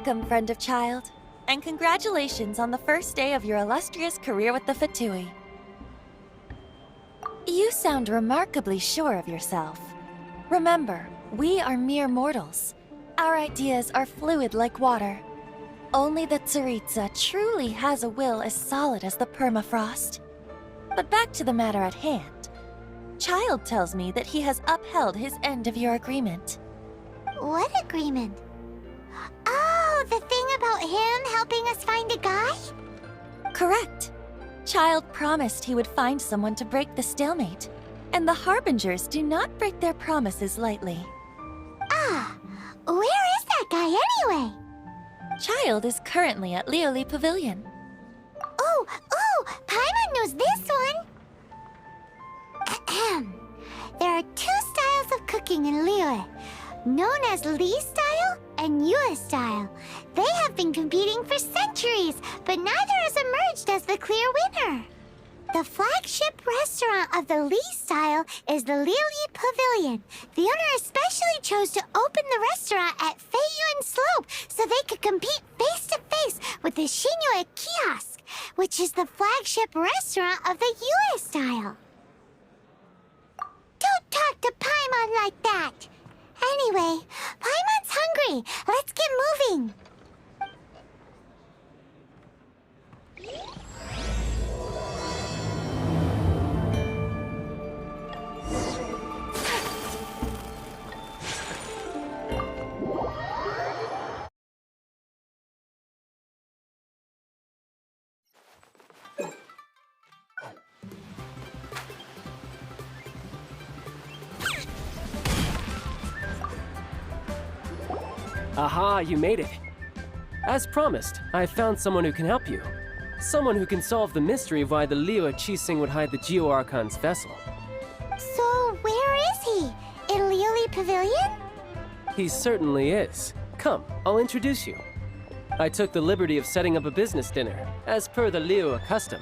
Welcome, friend of child, and congratulations on the first day of your illustrious career with the Fatui. You sound remarkably sure of yourself. Remember, we are mere mortals. Our ideas are fluid like water. Only the Tsaritsa truly has a will as solid as the permafrost. But back to the matter at hand. Child tells me that he has upheld his end of your agreement. What agreement? Oh, the thing about him helping us find a guy? Correct. Child promised he would find someone to break the stalemate. And the Harbingers do not break their promises lightly. Ah, where is that guy anyway? Child is currently at Liyue Pavilion. Oh, Paimon knows this one! Ahem. There are two styles of cooking in Liyue, known as Li style and Yue style. They have been competing for centuries, but neither has emerged as the clear winner. The flagship restaurant of the Li style is the Liyue Pavilion. The owner especially chose to open the restaurant at Feiyuan Slope so they could compete face-to-face with the Xinyue Kiosk, which is the flagship restaurant of the Yue style. Don't talk to Paimon like that! Anyway, Paimon's hungry. Let's get moving. Aha, you made it. As promised, I found someone who can help you. Someone who can solve the mystery of why the Liyue Qixing would hide the Geo-Archon's vessel. So, where is he? In Liyue Pavilion? He certainly is. Come, I'll introduce you. I took the liberty of setting up a business dinner, as per the Liyue custom.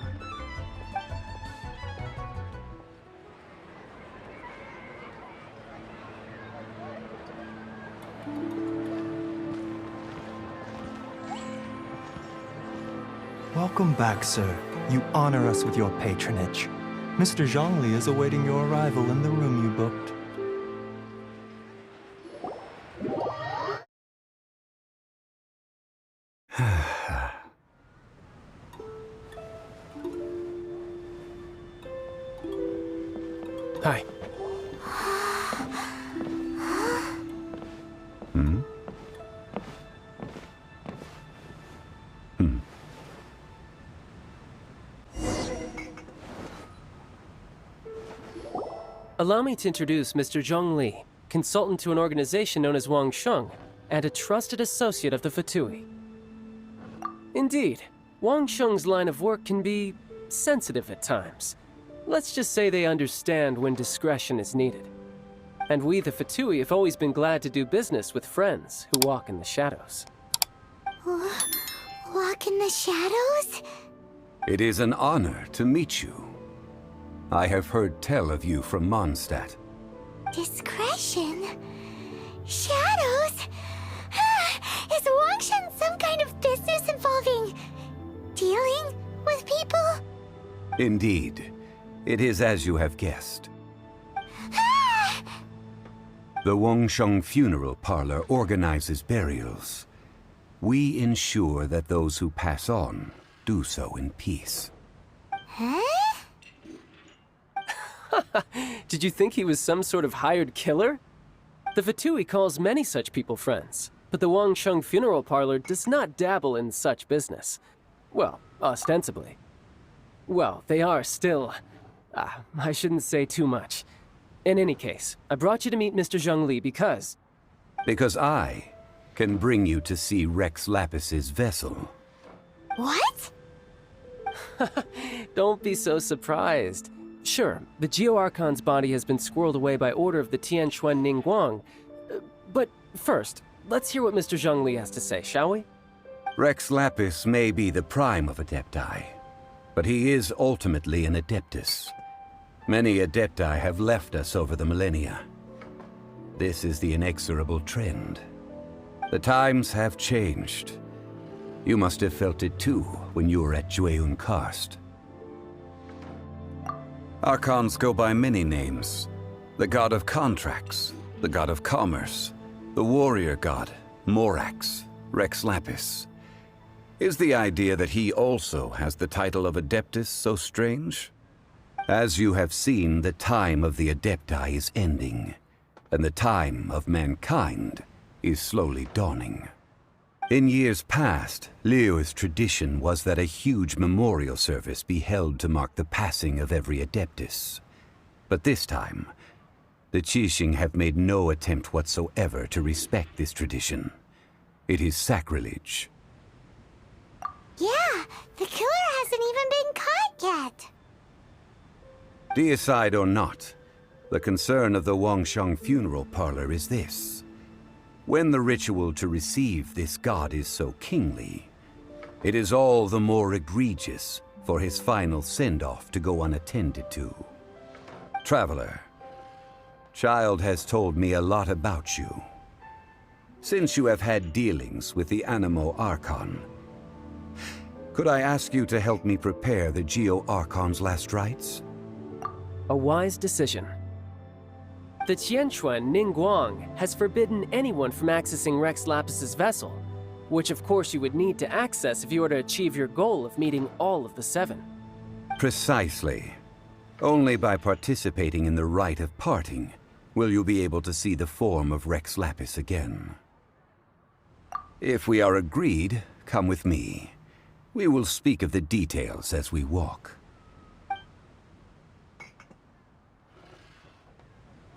Welcome back, sir. You honor us with your patronage. Mr. Zhongli is awaiting your arrival in the room you booked. Hi. Allow me to introduce Mr. Zhongli, consultant to an organization known as Wangsheng, and a trusted associate of the Fatui. Indeed, Wangsheng's line of work can be sensitive at times. Let's just say they understand when discretion is needed. And we, the Fatui, have always been glad to do business with friends who walk in the shadows. Walk in the shadows? It is an honor to meet you. I have heard tell of you from Mondstadt. Discretion? Shadows? Is Wangsheng some kind of business involving dealing with people? Indeed. It is as you have guessed. The Wangsheng Funeral Parlor organizes burials. We ensure that those who pass on do so in peace. Huh? Did you think he was some sort of hired killer? The Fatui calls many such people friends, but the Wangsheng Funeral Parlor does not dabble in such business. Well, ostensibly. Well, they are still... I shouldn't say too much. In any case, I brought you to meet Mr. Zhongli because... Because I can bring you to see Rex Lapis's vessel. What? Don't be so surprised. Sure, the Geo-Archon's body has been squirreled away by order of the Tianquan Ningguang. But first, let's hear what Mr. Zhongli has to say, shall we? Rex Lapis may be the prime of Adepti, but he is ultimately an Adeptus. Many Adepti have left us over the millennia. This is the inexorable trend. The times have changed. You must have felt it too when you were at Jueyun Karst. Archons go by many names. The god of contracts, the god of commerce, the warrior god, Morax, Rex Lapis. Is the idea that he also has the title of Adeptus so strange? As you have seen, the time of the Adepti is ending, and the time of mankind is slowly dawning. In years past, Liyue's tradition was that a huge memorial service be held to mark the passing of every Adeptus. But this time, the Qixing have made no attempt whatsoever to respect this tradition. It is sacrilege. Yeah, the killer hasn't even been caught yet. Deicide or not, the concern of the Wangsheng funeral parlor is this. When the ritual to receive this god is so kingly, it is all the more egregious for his final send-off to go unattended to. Traveler, Child has told me a lot about you. Since you have had dealings with the Animo Archon, could I ask you to help me prepare the Geo Archon's last rites? A wise decision. The Tianquan Ningguang has forbidden anyone from accessing Rex Lapis's vessel, which of course you would need to access if you were to achieve your goal of meeting all of the 7. Precisely. Only by participating in the rite of parting will you be able to see the form of Rex Lapis again. If we are agreed, come with me. We will speak of the details as we walk.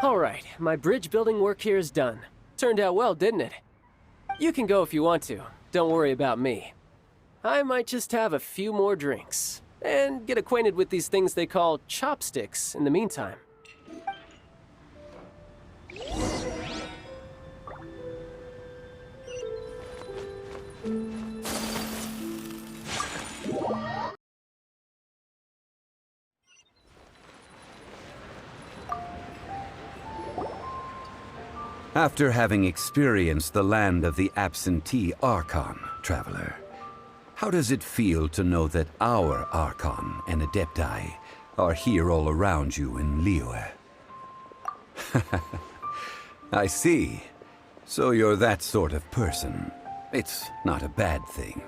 All right, my bridge building work here is done. Turned out well, didn't it? You can go if you want to. Don't worry about me. I might just have a few more drinks and get acquainted with these things they call chopsticks in the meantime. After having experienced the land of the absentee Archon, Traveler, how does it feel to know that our Archon and Adepti are here all around you in Liyue? I see. So you're that sort of person. It's not a bad thing.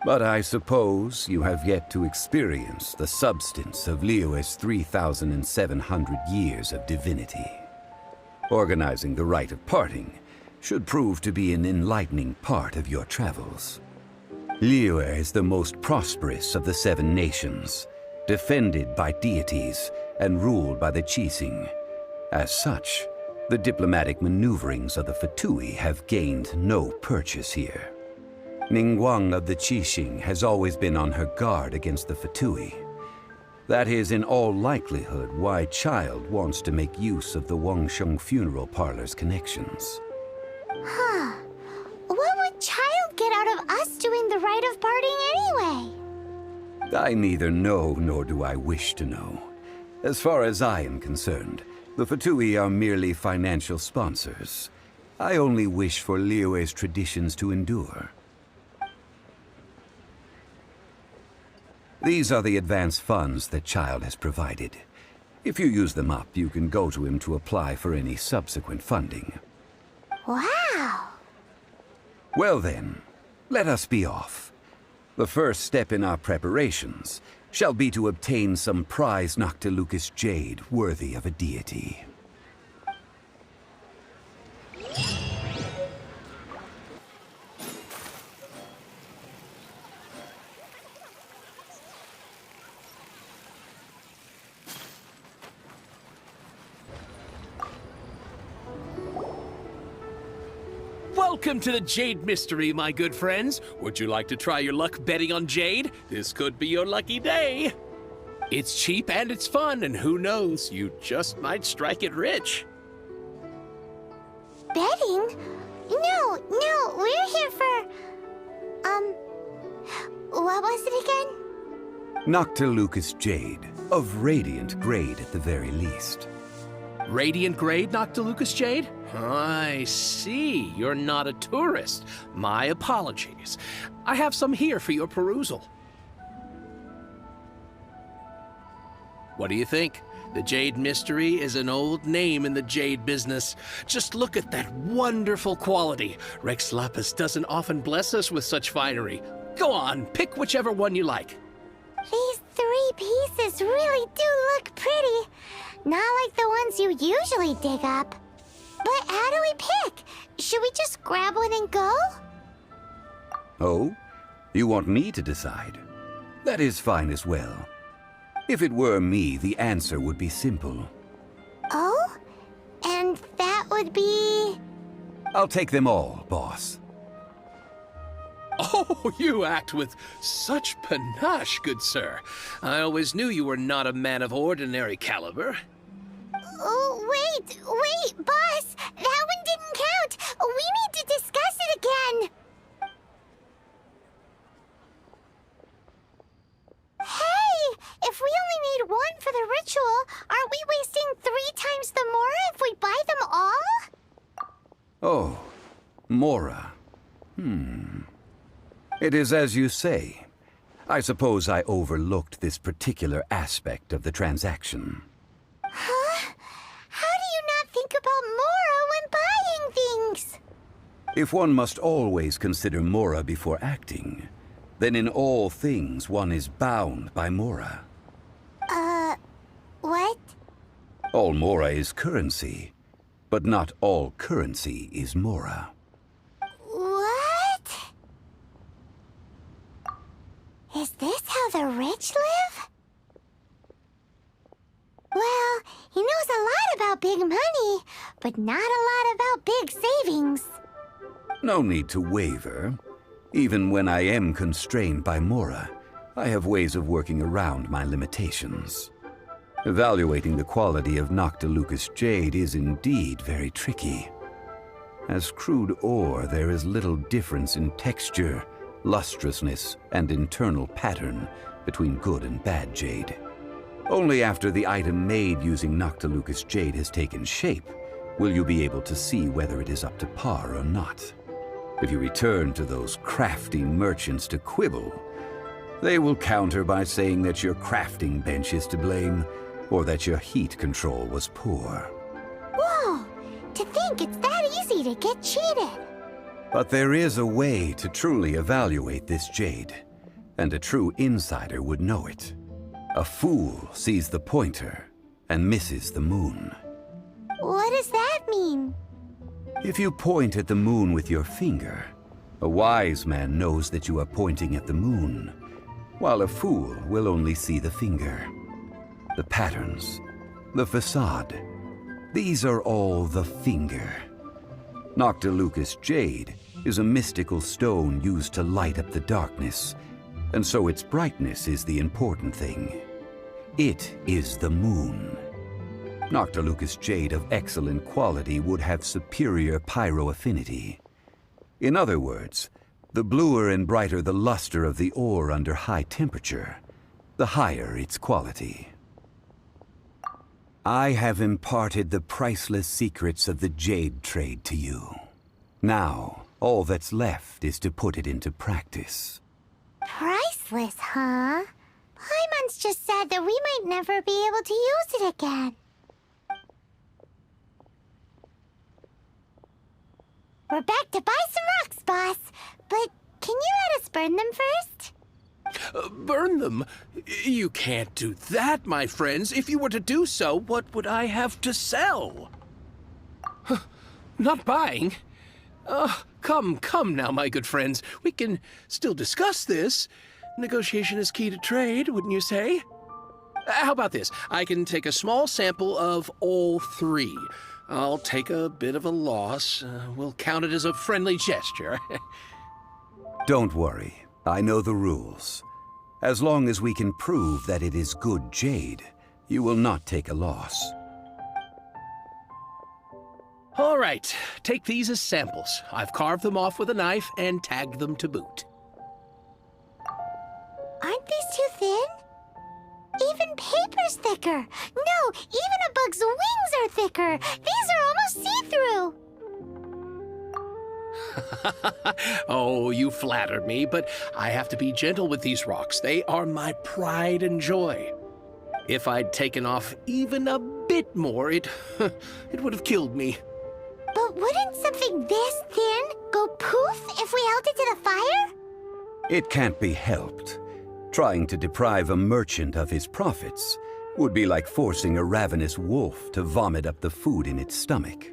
But I suppose you have yet to experience the substance of Liyue's 3,700 years of divinity. Organizing the rite of parting should prove to be an enlightening part of your travels. Liyue is the most prosperous of the 7 nations, defended by deities and ruled by the Qixing. As such, the diplomatic maneuverings of the Fatui have gained no purchase here. Ningguang of the Qixing has always been on her guard against the Fatui. That is in all likelihood why Child wants to make use of the Wangsheng funeral parlor's connections. Huh. What would Child get out of us doing the rite of parting anyway? I neither know nor do I wish to know. As far as I am concerned, the Fatui are merely financial sponsors. I only wish for Liyue's traditions to endure. These are the advance funds that Child has provided. If you use them up, you can go to him to apply for any subsequent funding. Wow! Well then, let us be off. The first step in our preparations shall be to obtain some prize Noctilucous jade worthy of a deity. Welcome to the Jade Mystery, my good friends. Would you like to try your luck betting on Jade? This could be your lucky day. It's cheap and it's fun, and who knows, you just might strike it rich. Betting? No, we're here for... what was it again? Noctilucous jade, of radiant grade at the very least. Radiant grade Noctilucous jade? I see. You're not a tourist. My apologies. I have some here for your perusal. What do you think? The Jade Mystery is an old name in the jade business. Just look at that wonderful quality. Rex Lapis doesn't often bless us with such finery. Go on, pick whichever one you like. These 3 pieces really do look pretty. Not like the ones you usually dig up. But how do we pick? Should we just grab one and go? Oh? You want me to decide? That is fine as well. If it were me, the answer would be simple. Oh? And that would be... I'll take them all, boss. Oh, you act with such panache, good sir. I always knew you were not a man of ordinary caliber. Oh, wait, boss! That one didn't count! We need to discuss it again! Hey! If we only need one for the ritual, aren't we wasting 3 times the Mora if we buy them all? Oh, Mora. It is as you say. I suppose I overlooked this particular aspect of the transaction. Huh? How do you not think about Mora when buying things? If one must always consider Mora before acting, then in all things one is bound by Mora. What? All Mora is currency, but not all currency is Mora. What? Is this how the rich live? Well, he knows a lot about big money, but not a lot about big savings. No need to waver. Even when I am constrained by Mora, I have ways of working around my limitations. Evaluating the quality of Noctilucous jade is indeed very tricky. As crude ore, there is little difference in texture, lustrousness, and internal pattern between good and bad jade. Only after the item made using Noctilucous jade has taken shape will you be able to see whether it is up to par or not. If you return to those crafty merchants to quibble, they will counter by saying that your crafting bench is to blame, or that your heat control was poor. Whoa! To think it's that easy to get cheated! But there is a way to truly evaluate this jade, and a true insider would know it. A fool sees the pointer and misses the moon. What does that mean? If you point at the moon with your finger, a wise man knows that you are pointing at the moon, while a fool will only see the finger. The patterns, the facade, these are all the finger. Noctilucous jade is a mystical stone used to light up the darkness, and so its brightness is the important thing. It is the moon. Noctilucous jade of excellent quality would have superior pyroaffinity. In other words, the bluer and brighter the luster of the ore under high temperature, the higher its quality. I have imparted the priceless secrets of the jade trade to you. Now, all that's left is to put it into practice. Priceless, huh? Paimon's just said that we might never be able to use it again. We're back to buy some rocks, boss. But can you let us burn them first? Burn them? You can't do that, my friends. If you were to do so, what would I have to sell? Not buying? Come now, my good friends. We can still discuss this. Negotiation is key to trade, wouldn't you say? How about this? I can take a small sample of all 3. I'll take a bit of a loss. We'll count it as a friendly gesture. Don't worry. I know the rules. As long as we can prove that it is good jade, you will not take a loss. All right, take these as samples. I've carved them off with a knife and tagged them to boot. Aren't these too thin? Even paper's thicker. No, even a bug's wings are thicker. These are almost see-through. Oh, you flatter me, but I have to be gentle with these rocks. They are my pride and joy. If I'd taken off even a bit more, it would have killed me. But wouldn't something this thin go poof if we held it to the fire? It can't be helped. Trying to deprive a merchant of his profits would be like forcing a ravenous wolf to vomit up the food in its stomach.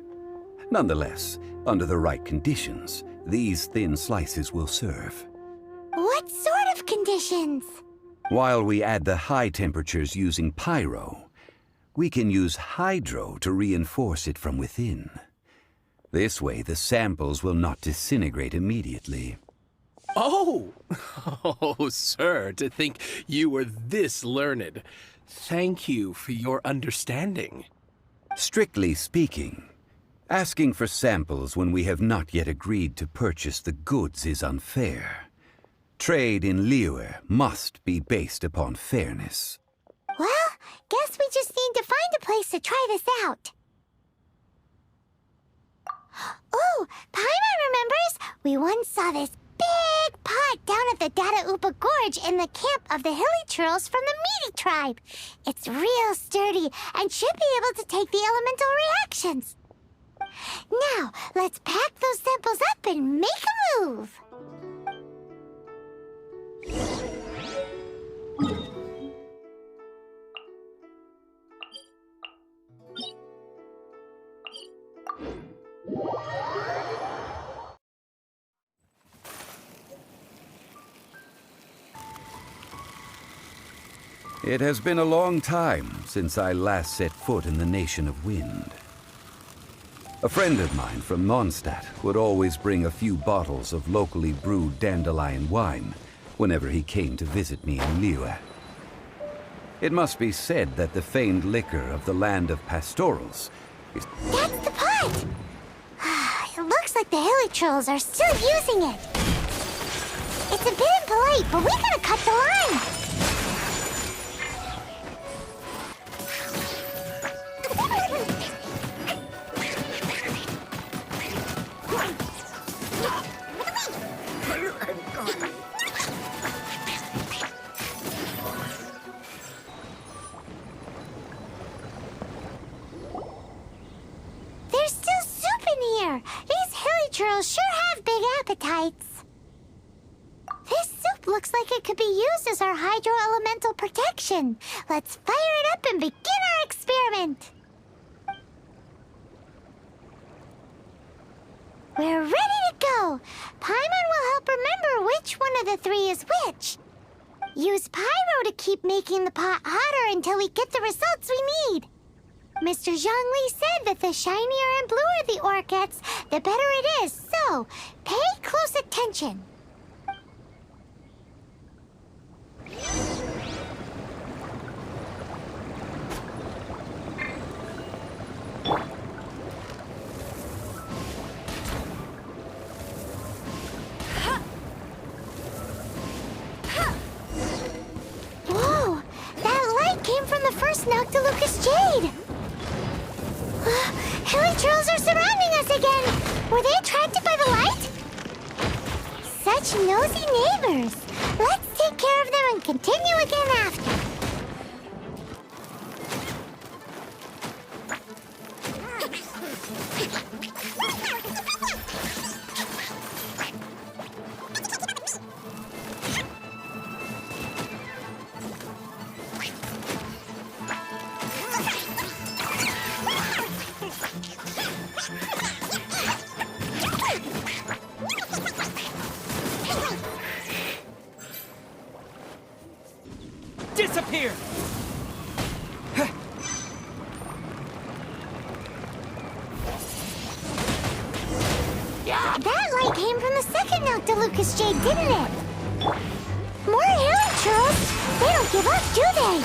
Nonetheless, under the right conditions, these thin slices will serve. What sort of conditions? While we add the high temperatures using pyro, we can use hydro to reinforce it from within. This way, the samples will not disintegrate immediately. Oh! Oh, sir, to think you were this learned. Thank you for your understanding. Strictly speaking, asking for samples when we have not yet agreed to purchase the goods is unfair. Trade in Liyue must be based upon fairness. Well, guess we just need to find a place to try this out. Ooh, Paimon remembers we once saw this big pot down at the Dada Upa Gorge in the camp of the hilly churls from the Meaty tribe. It's real sturdy and should be able to take the elemental reactions. Now, let's pack those samples up and make a move. It has been a long time since I last set foot in the Nation of Wind. A friend of mine from Mondstadt would always bring a few bottles of locally brewed Dandelion Wine whenever he came to visit me in Liyue. It must be said that the famed liquor of the land of pastorals is... That's the pot! It looks like the hilly trolls are still using it. It's a bit impolite, but we gotta cut the line. There's still soup in here. These hilly churls sure have big appetites. This soup looks like it could be used as our hydro-elemental protection. Let's fire it up and begin our experiment. We're ready to go. Paimon will help remember which one of the three is which. Use pyro to keep making the pot hotter until we get the results we need. Mr. Zhongli said that the shinier and bluer the ore gets, the better it is, so pay close attention. Whoa! That light came from the first Noctilucous Jade! Hilly trolls are surrounding us again! Were they attracted by the light? Such nosy neighbors! Let's take care of them and continue again after. Disappear! That light came from the second Noctilucous Jade, didn't it? More hilly trolls? They don't give up, do they?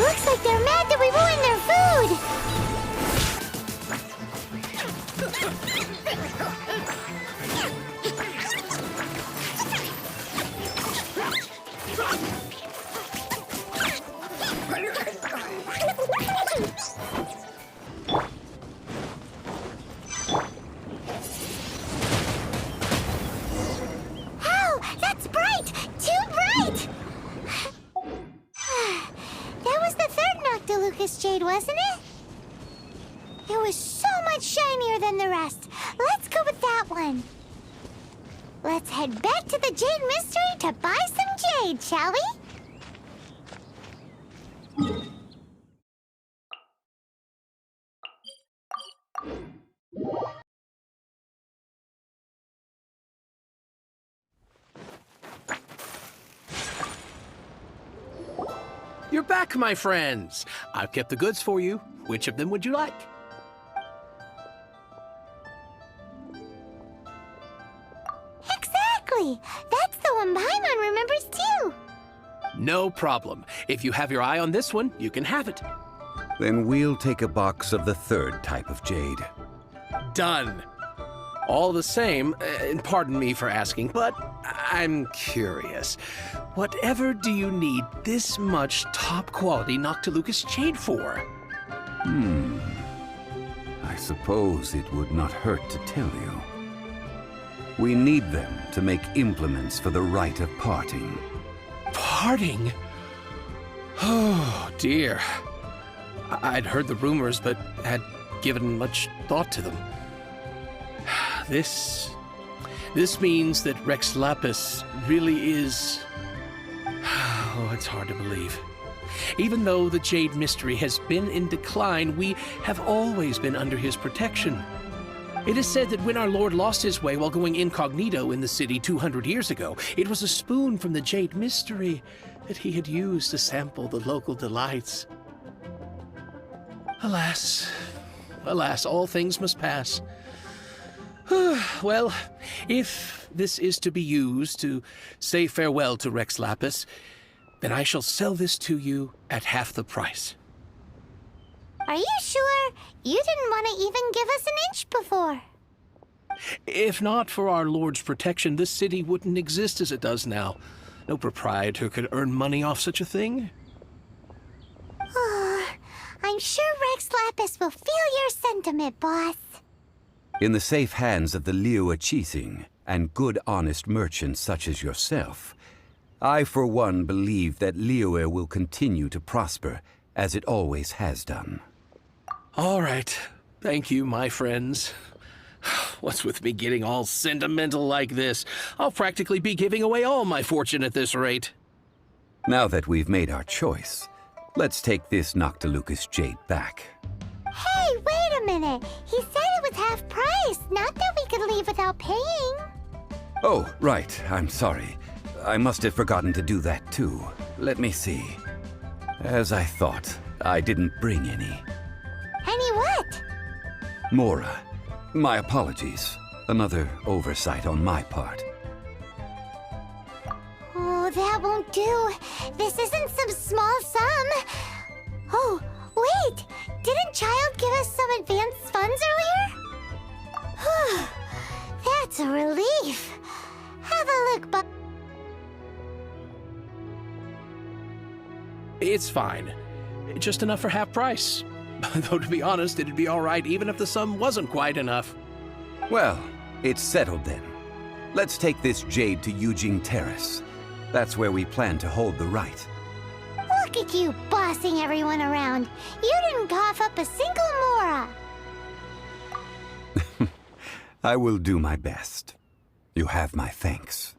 Looks like they're mad that we ruined their food! Noctilucous Jade, wasn't it? It was so much shinier than the rest. Let's go with that one. Let's head back to the Jade Mystery to buy some jade, shall we? You're back, my friends. I've kept the goods for you. Which of them would you like? Exactly! That's the one Paimon remembers too! No problem. If you have your eye on this one, you can have it. Then we'll take a box of the third type of jade. Done. All the same, and pardon me for asking, but I'm curious. Whatever do you need this much top-quality Noctilucous Jade for? I suppose it would not hurt to tell you. We need them to make implements for the rite of parting. Parting? Oh, dear. I'd heard the rumors, but had given much thought to them. This means that Rex Lapis really is... Oh, it's hard to believe. Even though the Jade Mystery has been in decline, we have always been under his protection. It is said that when our Lord lost his way while going incognito in the city 200 years ago, it was a spoon from the Jade Mystery that he had used to sample the local delights. Alas, alas, all things must pass. Well, if this is to be used to say farewell to Rex Lapis, then I shall sell this to you at half the price. Are you sure? You didn't want to even give us an inch before. If not for our Lord's protection, this city wouldn't exist as it does now. No proprietor could earn money off such a thing. I'm sure Rex Lapis will feel your sentiment, boss. In the safe hands of the Liyue and good honest merchants such as yourself, I for one believe that Liyue will continue to prosper as it always has done. All right. Thank you, my friends. What's with me getting all sentimental like this? I'll practically be giving away all my fortune at this rate. Now that we've made our choice, let's take this Noctilucous Jade back. Hey, wait a minute. He said it was half price, not that we could leave without paying. Oh, right. I'm sorry. I must have forgotten to do that too. Let me see. As I thought, I didn't bring any. Any what? Mora, my apologies. Another oversight on my part. Oh, that won't do. This isn't some small sum. Oh, wait! Didn't Child give us some advanced funds earlier? That's a relief. Have a look, but It's fine. Just enough for half price. Though to be honest, it'd be all right even if the sum wasn't quite enough. Well, it's settled then. Let's take this jade to Yujing Terrace. That's where we plan to hold the rite. look at you bossing everyone around. You didn't cough up a single Mora. I will do my best. You have my thanks.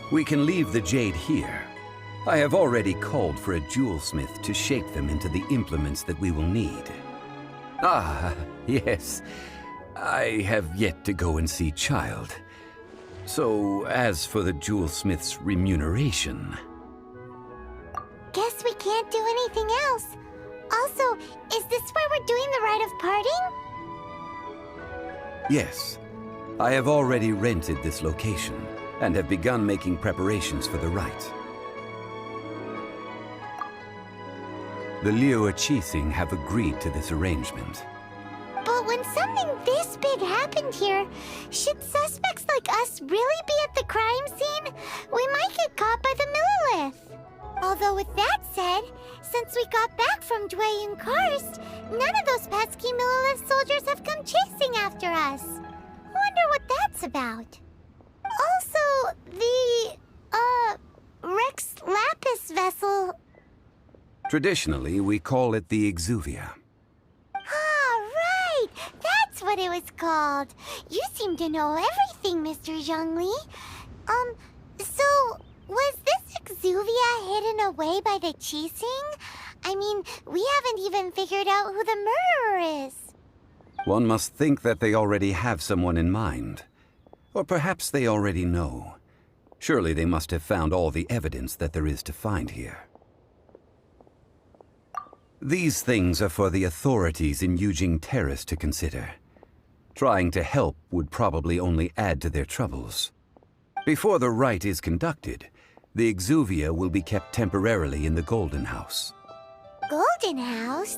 We can leave the jade here. I have already called for a Jewelsmith to shape them into the implements that we will need. Ah, yes. I have yet to go and see Child. So, as for the Jewelsmith's remuneration... Guess we can't do anything else. Also, is this where we're doing the rite of parting? Yes. I have already rented this location, and have begun making preparations for the rite. The Liyue Qixing have agreed to this arrangement. But when something this big happened here, should suspects like us really be at the crime scene? We might get caught by the Millilith. Although with that said, since we got back from Dwayne Karst, none of those pesky Millilith soldiers have come chasing after us. Wonder what that's about. Also, the, Rex Lapis vessel... Traditionally, we call it the Exuvia. Ah, right! That's what it was called. You seem to know everything, Mr. Zhongli. So, was this Exuvia hidden away by the Qixing? I mean, we haven't even figured out who the murderer is. One must think that they already have someone in mind. Or perhaps they already know. Surely they must have found all the evidence that there is to find here. These things are for the authorities in Yujing Terrace to consider. Trying to help would probably only add to their troubles. Before the rite is conducted, the Exuvia will be kept temporarily in the Golden House. Golden House?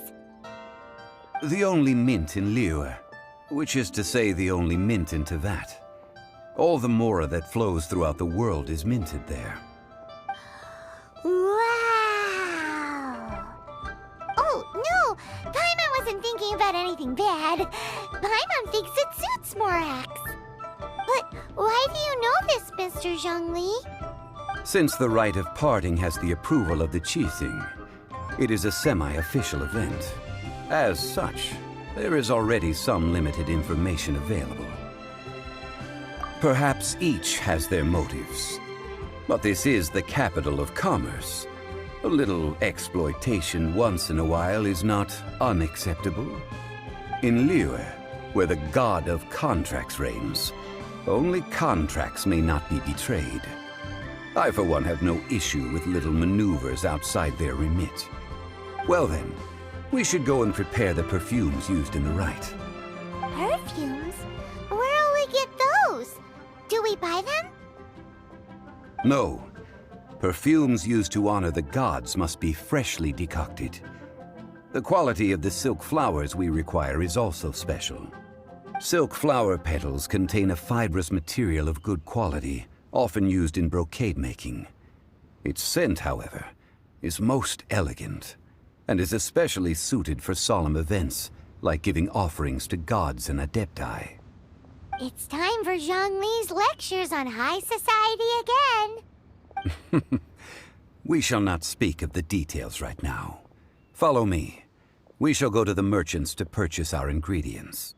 The only mint in Liyue, which is to say the only mint in Teyvat. All the mora that flows throughout the world is minted there. Wow! Oh, no! Paimon wasn't thinking about anything bad. Paimon thinks it suits Morax. But why do you know this, Mr. Zhongli? Since the rite of parting has the approval of the Qixing, it is a semi-official event. As such, there is already some limited information available. Perhaps each has their motives, but this is the capital of commerce. A little exploitation once in a while is not unacceptable. In Liyue, where the god of contracts reigns, only contracts may not be betrayed. I, for one, have no issue with little maneuvers outside their remit. Well then, we should go and prepare the perfumes used in the rite. Perfumes? Where'll we get those? Do we buy them? No. Perfumes used to honor the gods must be freshly decocted. The quality of the silk flowers we require is also special. Silk flower petals contain a fibrous material of good quality, often used in brocade making. Its scent, however, is most elegant, and is especially suited for solemn events, like giving offerings to gods and adepti. It's time for Zhongli's lectures on high society again. We shall not speak of the details right now. Follow me. We shall go to the merchants to purchase our ingredients.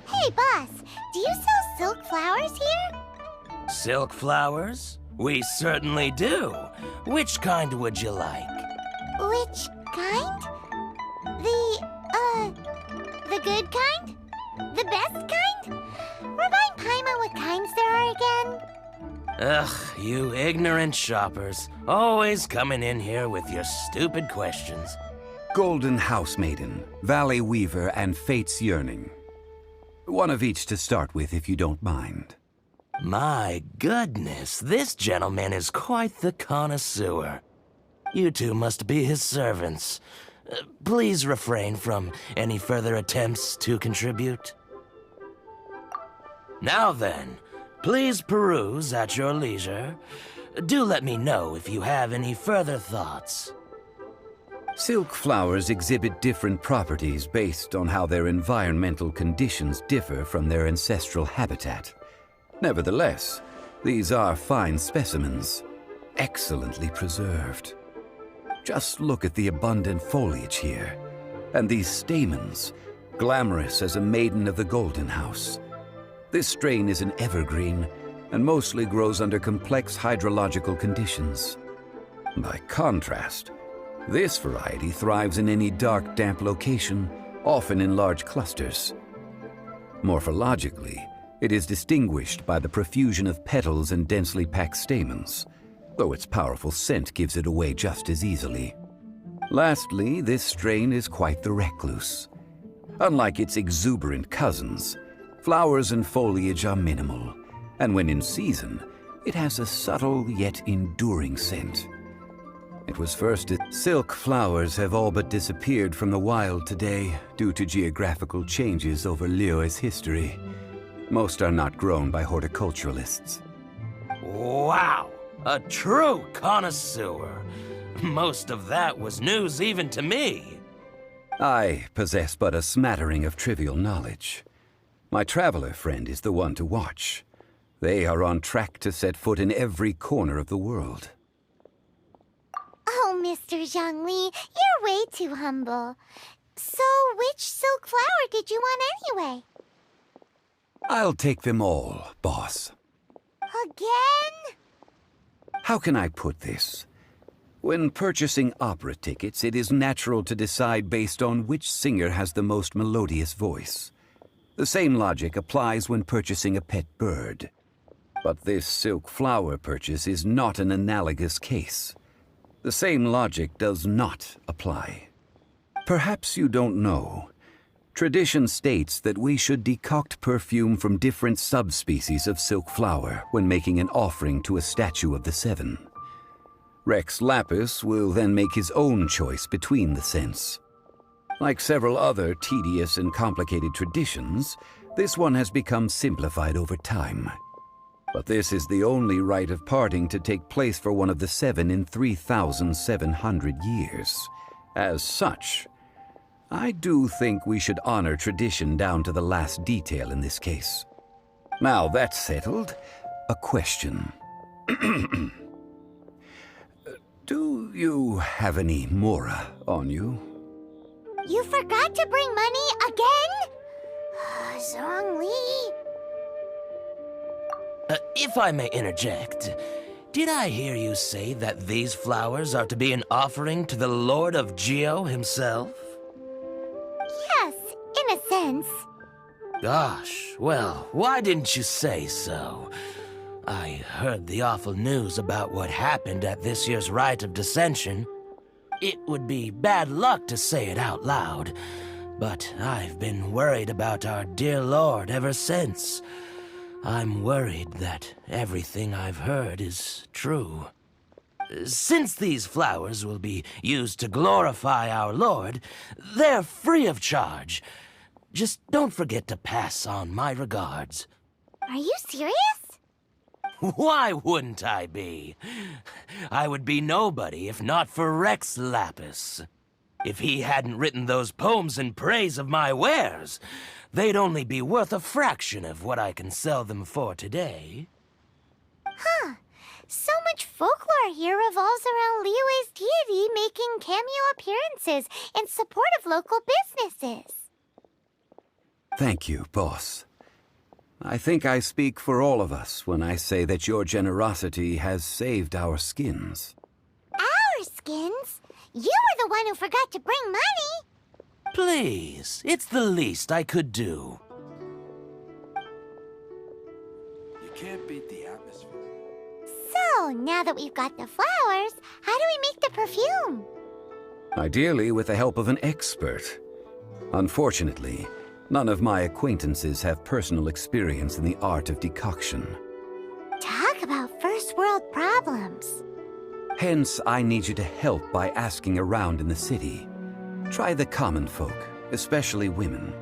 Hey, boss, do you sell silk flowers here? Silk flowers? We certainly do. Which kind would you like? Which kind? The good kind? The best kind? Remind Paimon what kinds there are again. Ugh, you ignorant shoppers. Always coming in here with your stupid questions. Golden House Maiden, Valley Weaver, and Fate's Yearning. One of each to start with, if you don't mind. My goodness, this gentleman is quite the connoisseur. You two must be his servants. Please refrain from any further attempts to contribute. Now then, please peruse at your leisure. Do let me know if you have any further thoughts. Silk flowers exhibit different properties based on how their environmental conditions differ from their ancestral habitat. Nevertheless, these are fine specimens, excellently preserved. Just look at the abundant foliage here, and these stamens, glamorous as a maiden of the Golden House. This strain is an evergreen, and mostly grows under complex hydrological conditions. By contrast, this variety thrives in any dark, damp location, often in large clusters. Morphologically, it is distinguished by the profusion of petals and densely packed stamens, though its powerful scent gives it away just as easily. Lastly, this strain is quite the recluse. Unlike its exuberant cousins, flowers and foliage are minimal, and when in season, it has a subtle yet enduring scent. It was first silk flowers have all but disappeared from the wild today due to geographical changes over Liyue's history. Most are not grown by horticulturalists. Wow! A true connoisseur. Most of that was news even to me. I possess but a smattering of trivial knowledge. My traveler friend is the one to watch. They are on track to set foot in every corner of the world. Oh, Mr. Zhongli, you're way too humble. So, which silk flower did you want anyway? I'll take them all, boss. Again? How can I put this? When purchasing opera tickets, it is natural to decide based on which singer has the most melodious voice. The same logic applies when purchasing a pet bird. But this silk flower purchase is not an analogous case. The same logic does not apply. Perhaps you don't know. Tradition states that we should decoct perfume from different subspecies of silk flower when making an offering to a statue of the Seven. Rex Lapis will then make his own choice between the scents. Like several other tedious and complicated traditions, this one has become simplified over time. But this is the only rite of parting to take place for one of the Seven in 3,700 years. As such, I do think we should honor tradition down to the last detail in this case. Now that's settled, a question. Do you have any mora on you? You forgot to bring money again? Zhongli. If I may interject, did I hear you say that these flowers are to be an offering to the Lord of Geo himself? Yes, in a sense. Gosh, well, why didn't you say so? I heard the awful news about what happened at this year's Rite of Dissension. It would be bad luck to say it out loud, but I've been worried about our dear Lord ever since. I'm worried that everything I've heard is true. Since these flowers will be used to glorify our Lord, they're free of charge. Just don't forget to pass on my regards. Are you serious? Why wouldn't I be? I would be nobody if not for Rex Lapis. If he hadn't written those poems in praise of my wares, they'd only be worth a fraction of what I can sell them for today. Huh. So much folklore here revolves around Liyue's deity making cameo appearances in support of local businesses. Thank you, boss. I think I speak for all of us when I say that your generosity has saved our skins. Our skins? You were the one who forgot to bring money. Please, it's the least I could do. You can't beat the atmosphere. So, now that we've got the flowers, how do we make the perfume? Ideally with the help of an expert. Unfortunately, none of my acquaintances have personal experience in the art of decoction. Talk about first world problems. Hence, I need you to help by asking around in the city. Try the common folk, especially women.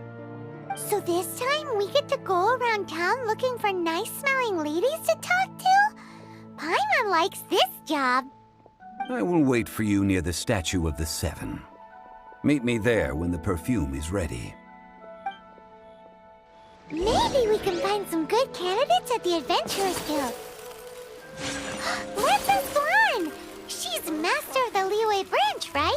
So this time we get to go around town looking for nice-smelling ladies to talk to? Paimon Paimon likes this job. I will wait for you near the Statue of the Seven. Meet me there when the perfume is ready. Maybe we can find some good candidates at the Adventurers Guild. Princess Lan! She's master of the Liyue branch, right?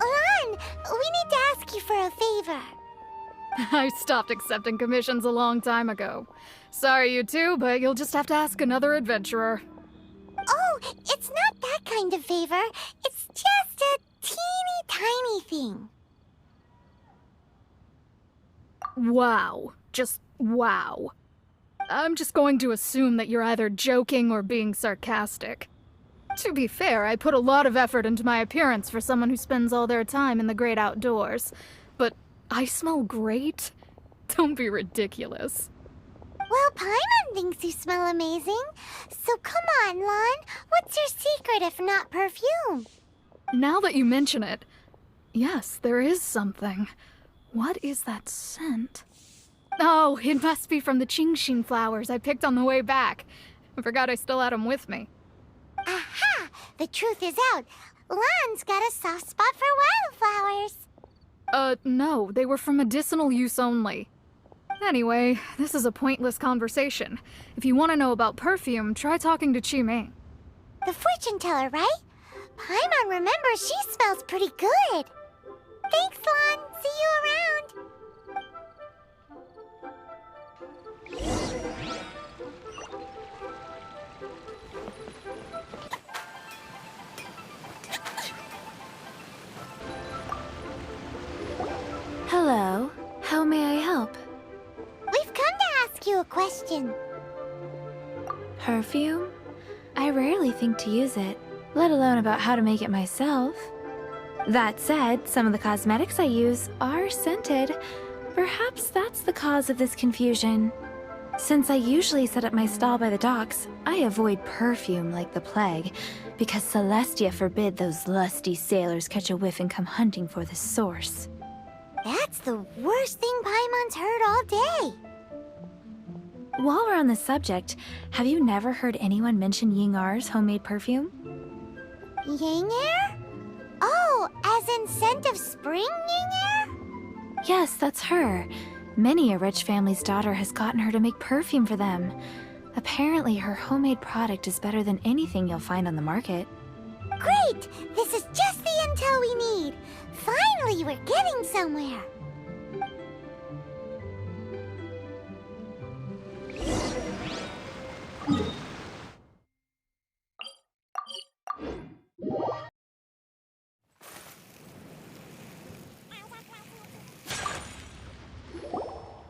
Lan, we need to ask you for a favor. I stopped accepting commissions a long time ago. Sorry, you two, but you'll just have to ask another adventurer. Oh, it's not that kind of favor. It's just a teeny tiny thing. Wow. Just wow. I'm just going to assume that you're either joking or being sarcastic. To be fair, I put a lot of effort into my appearance for someone who spends all their time in the great outdoors. But I smell great? Don't be ridiculous. Well, Paimon thinks you smell amazing. So come on, Lan. What's your secret if not perfume? Now that you mention it, yes, there is something. What is that scent? Oh, it must be from the Qingxin flowers I picked on the way back. I forgot I still had them with me. Aha! The truth is out. Lan's got a soft spot for wildflowers. No, they were for medicinal use only. Anyway, this is a pointless conversation. If you want to know about perfume, try talking to Qiming. The fortune teller, right? Paimon remembers she smells pretty good. Thanks, Lan. See you around. Hello. How may I help? We've come to ask you a question. Perfume? I rarely think to use it, let alone about how to make it myself. That said, some of the cosmetics I use are scented. Perhaps that's the cause of this confusion. Since I usually set up my stall by the docks, I avoid perfume like the plague, because Celestia forbid those lusty sailors catch a whiff and come hunting for the source. That's the worst thing Paimon's heard all day. While we're on the subject, have you never heard anyone mention Ying'ar's homemade perfume? Ying'er? Oh, as in scent of spring Ying'er? Yes, that's her. Many a rich family's daughter has gotten her to make perfume for them. Apparently, her homemade product is better than anything you'll find on the market. Great! This is just the intel we need. Finally, we're getting somewhere.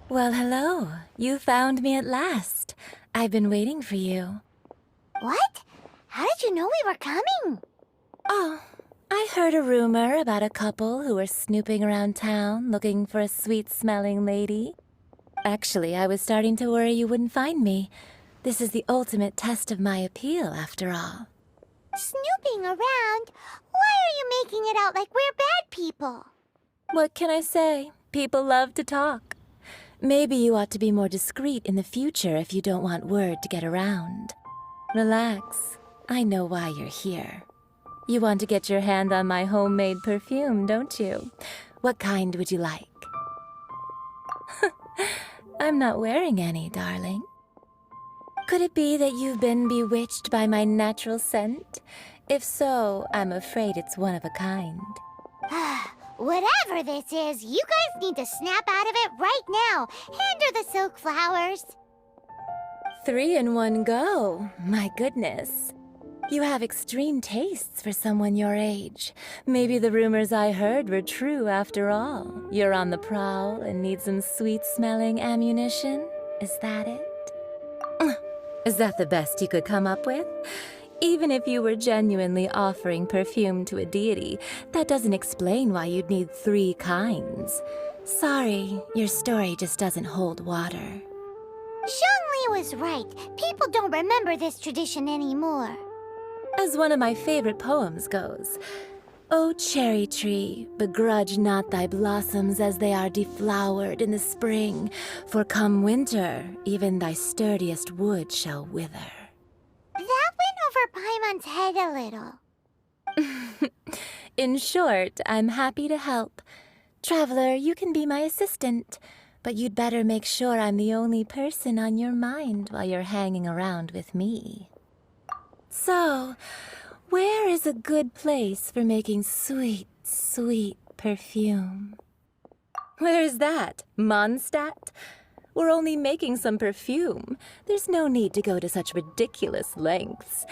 Well, hello. You found me at last. I've been waiting for you. What? How did you know we were coming? Oh, I heard a rumor about a couple who were snooping around town looking for a sweet-smelling lady. Actually, I was starting to worry you wouldn't find me. This is the ultimate test of my appeal, after all. Snooping around? Why are you making it out like we're bad people? What can I say? People love to talk. Maybe you ought to be more discreet in the future if you don't want word to get around. Relax. I know why you're here. You want to get your hand on my homemade perfume, don't you? What kind would you like? I'm not wearing any, darling. Could it be that you've been bewitched by my natural scent? If so, I'm afraid it's one of a kind. Whatever this is, you guys need to snap out of it right now. Hand her the silk flowers. 3 in one go. My goodness. You have extreme tastes for someone your age. Maybe the rumors I heard were true after all. You're on the prowl and need some sweet-smelling ammunition? Is that it? Is that the best you could come up with? Even if you were genuinely offering perfume to a deity, that doesn't explain why you'd need 3 kinds. Sorry, your story just doesn't hold water. Zhongli was right. People don't remember this tradition anymore. As one of my favorite poems goes, "O cherry tree, begrudge not thy blossoms as they are deflowered in the spring, for come winter, even thy sturdiest wood shall wither." That went over Paimon's head a little. In short, I'm happy to help. Traveler, you can be my assistant, but you'd better make sure I'm the only person on your mind while you're hanging around with me. So, where is a good place for making sweet, sweet perfume? Where is that? Mondstadt? We're only making some perfume. There's no need to go to such ridiculous lengths.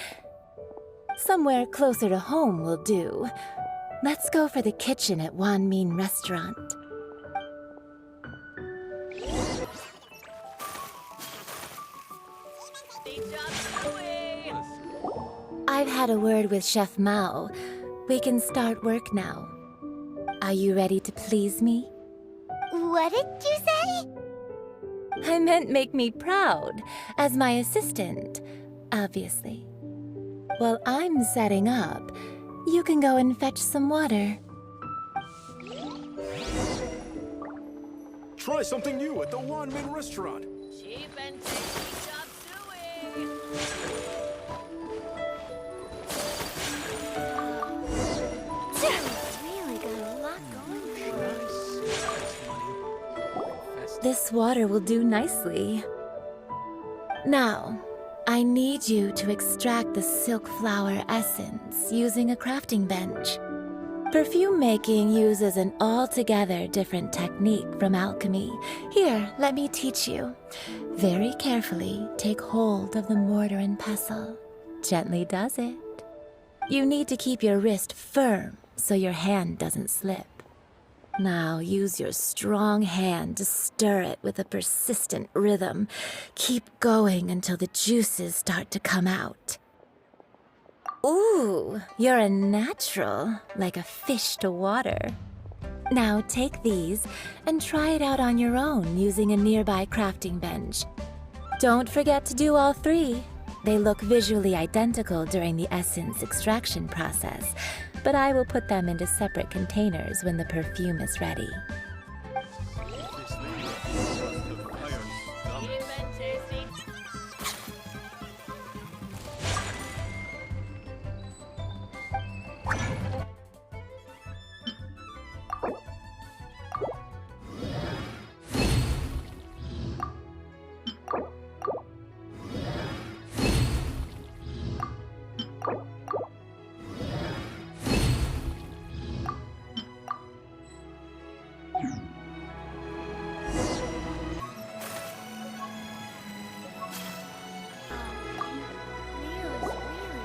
Somewhere closer to home will do. Let's go for the kitchen at Wan Min Restaurant. I've had a word with Chef Mao. We can start work now. Are you ready to please me? What did you say? I meant make me proud, as my assistant, obviously. While I'm setting up, you can go and fetch some water. Try something new at the Wan Min restaurant. Cheap and tasty chop suey. Really got a lot going for This water will do nicely. Now, I need you to extract the silk flower essence using a crafting bench. Perfume making uses an altogether different technique from alchemy. Here, let me teach you. Very carefully, take hold of the mortar and pestle. Gently does it. You need to keep your wrist firm so your hand doesn't slip. Now use your strong hand to stir it with a persistent rhythm. Keep going until the juices start to come out. Ooh, you're a natural, like a fish to water. Now take these and try it out on your own using a nearby crafting bench. Don't forget to do all three. They look visually identical during the essence extraction process, but I will put them into separate containers when the perfume is ready. Cheap and tasty.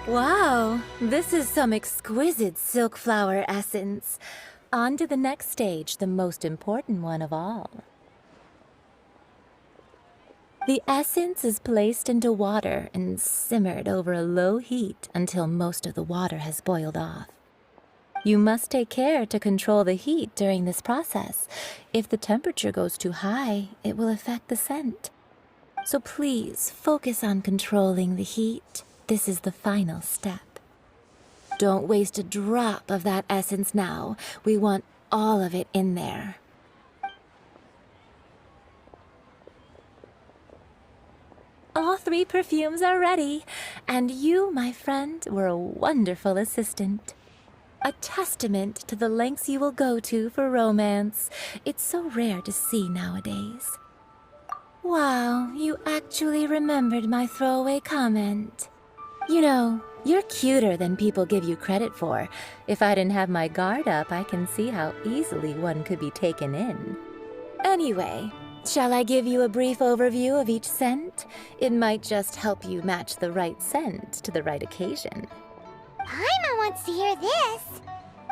Wow, this is some exquisite silk flower essence. On to the next stage, the most important one of all. The essence is placed into water and simmered over a low heat until most of the water has boiled off. You must take care to control the heat during this process. If the temperature goes too high, it will affect the scent. So please focus on controlling the heat. This is the final step. Don't waste a drop of that essence now. We want all of it in there. All three perfumes are ready, and you, my friend, were a wonderful assistant. A testament to the lengths you will go to for romance. It's so rare to see nowadays. Wow, you actually remembered my throwaway comment. You know, you're cuter than people give you credit for. If I didn't have my guard up, I can see how easily one could be taken in. Anyway, shall I give you a brief overview of each scent? It might just help you match the right scent to the right occasion. Paimon wants to hear this.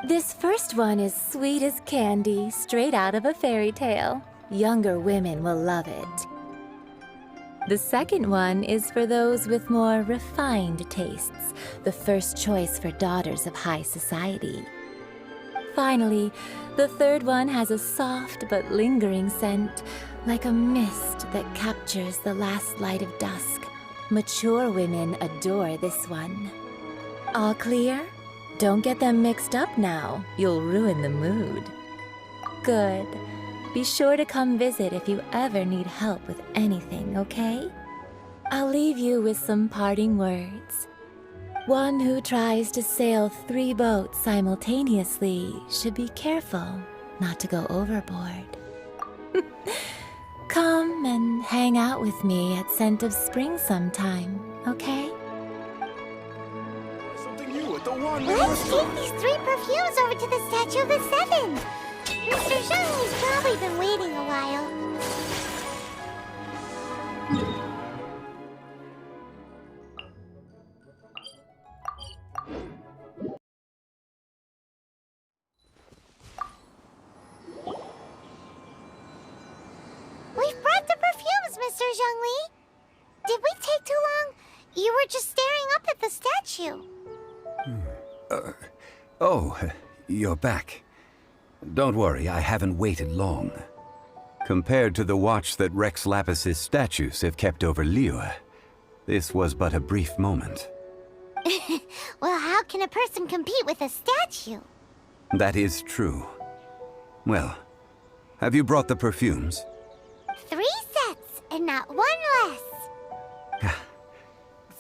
This first one is sweet as candy, straight out of a fairy tale. Younger women will love it. The second one is for those with more refined tastes, the first choice for daughters of high society. Finally, the third one has a soft but lingering scent, like a mist that captures the last light of dusk. Mature women adore this one. All clear? Don't get them mixed up now. You'll ruin the mood. Good. Be sure to come visit if you ever need help with anything, okay? I'll leave you with some parting words. One who tries to sail 3 boats simultaneously should be careful not to go overboard. Come and hang out with me at Scent of Spring sometime, okay? Something new at the One-Man Let's Restaurant. take these 3 perfumes over to the Statue of the Seven. Mr. Zhongli's probably been waiting a while. We've brought the perfumes, Mr. Zhongli. Did we take too long? You were just staring up at the statue. Oh, you're back. Don't worry, I haven't waited long. Compared to the watch that Rex Lapis's statues have kept over Liyue, this was but a brief moment. Well, how can a person compete with a statue? That is true. Well, have you brought the perfumes? 3 sets, and not 1 less.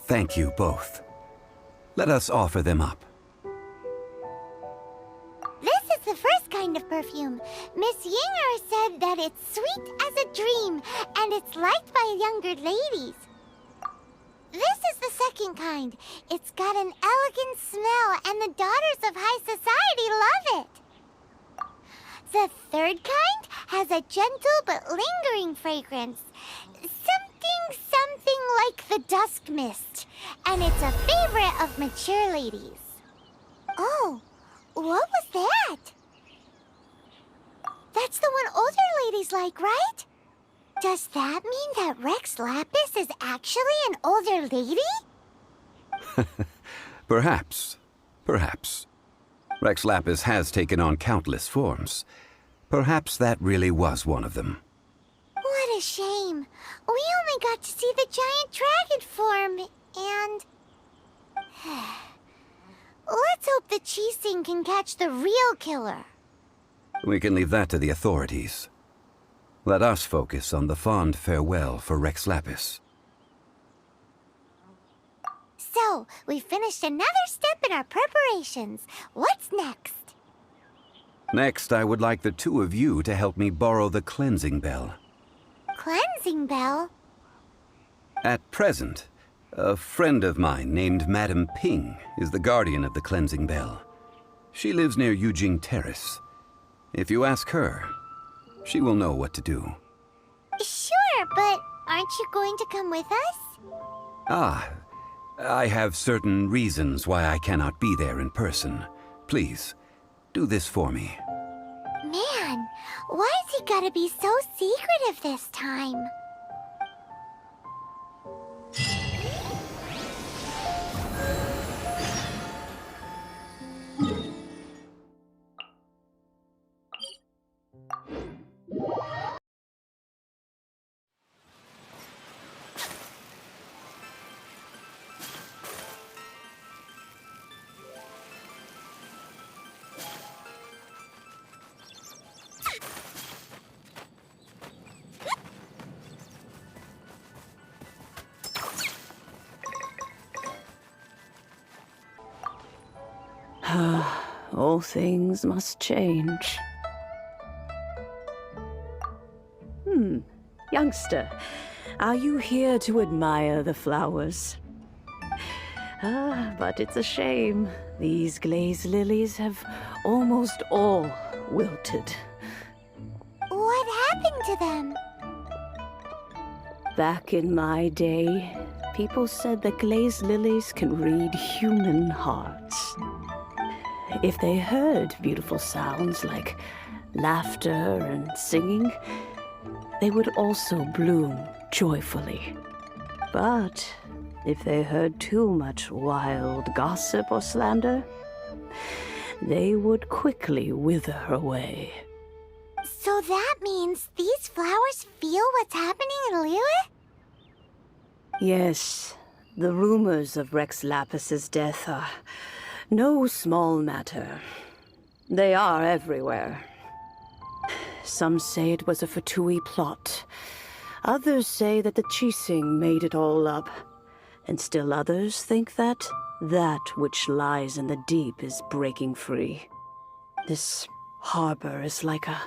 Thank you both. Let us offer them up. This is the first kind of perfume. Miss Yinger said that it's sweet as a dream, and it's liked by younger ladies. This is the second kind. It's got an elegant smell, and the daughters of high society love it. The third kind has a gentle but lingering fragrance. Something like the dusk mist, and it's a favorite of mature ladies. Oh, what was that? That's the one older ladies like, right? Does that mean that Rex Lapis is actually an older lady? Perhaps. Perhaps. Rex Lapis has taken on countless forms. Perhaps that really was one of them. What a shame. We only got to see the giant dragon form, and... Let's hope the Qixing can catch the real killer. We can leave that to the authorities. Let us focus on the fond farewell for Rex Lapis. So, we finished another step in our preparations. What's next? Next, I would like the 2 of you to help me borrow the cleansing bell. Cleansing bell? At present, a friend of mine named Madame Ping is the guardian of the cleansing bell. She lives near Yujing Terrace. If you ask her, she will know what to do. Sure, but aren't you going to come with us? Ah, I have certain reasons why I cannot be there in person. Please, do this for me. Man, why has he gotta be so secretive this time? All things must change. Youngster, are you here to admire the flowers? But it's a shame. These glazed lilies have almost all wilted. What happened to them? Back in my day, people said that glazed lilies can read human hearts. If they heard beautiful sounds like laughter and singing, they would also bloom joyfully. But if they heard too much wild gossip or slander, they would quickly wither away. So that means these flowers feel what's happening in Liyue? Yes, the rumors of Rex Lapis's death are no small matter. They are everywhere. Some say it was a Fatui plot. Others say that the Qixing made it all up. And still others think that which lies in the deep is breaking free. This harbor is like a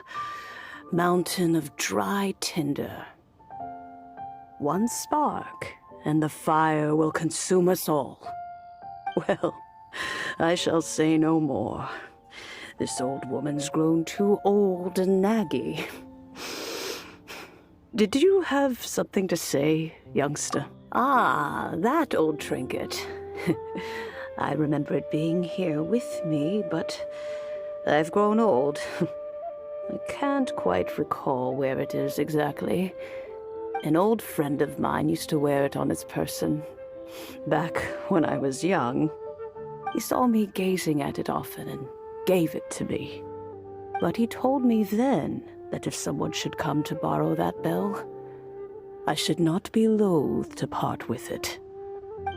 mountain of dry tinder. One spark, and the fire will consume us all. Well, I shall say no more. This old woman's grown too old and naggy. Did you have something to say, youngster? Ah, that old trinket. I remember it being here with me, but I've grown old. I can't quite recall where it is exactly. An old friend of mine used to wear it on his person. Back when I was young, he saw me gazing at it often and gave it to me. But he told me then that if someone should come to borrow that bell, I should not be loath to part with it.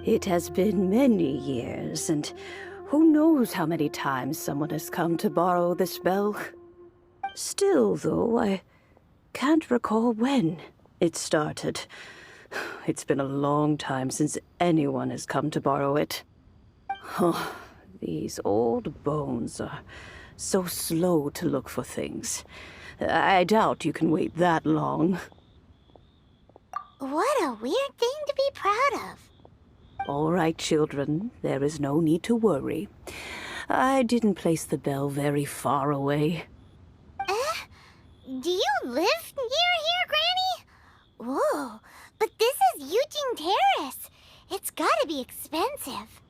It has been many years, and who knows how many times someone has come to borrow this bell. Still, though, I can't recall when it started. It's been a long time since anyone has come to borrow it. Oh, these old bones are so slow to look for things. I doubt you can wait that long. What a weird thing to be proud of. All right, children, there is no need to worry. I didn't place the bell very far away. Do you live near here, Granny? Whoa, but this is Eugene Terrace. It's gotta be expensive.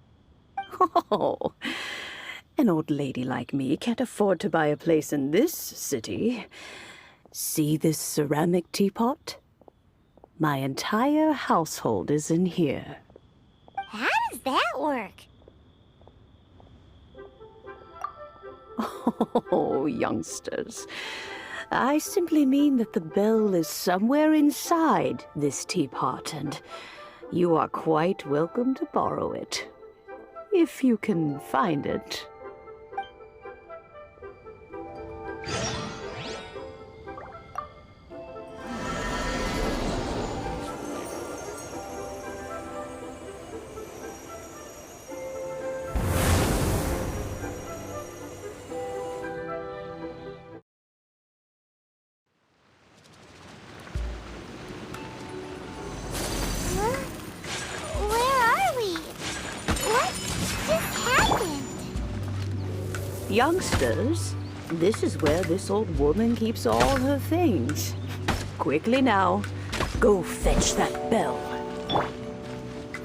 Oh, an old lady like me can't afford to buy a place in this city. See this ceramic teapot? My entire household is in here. How does that work? Oh, youngsters. I simply mean that the bell is somewhere inside this teapot, and you are quite welcome to borrow it. If you can find it. Youngsters, this is where this old woman keeps all her things. Quickly now, go fetch that bell.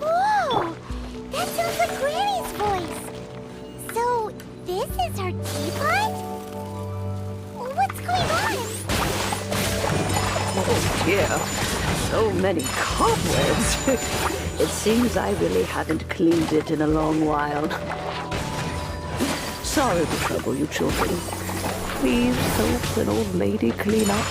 Whoa! That sounds like Granny's voice. So, this is her teapot? What's going on? Oh dear, so many cobwebs. It seems I really haven't cleaned it in a long while. Sorry to trouble you, children. Please help an old lady clean up.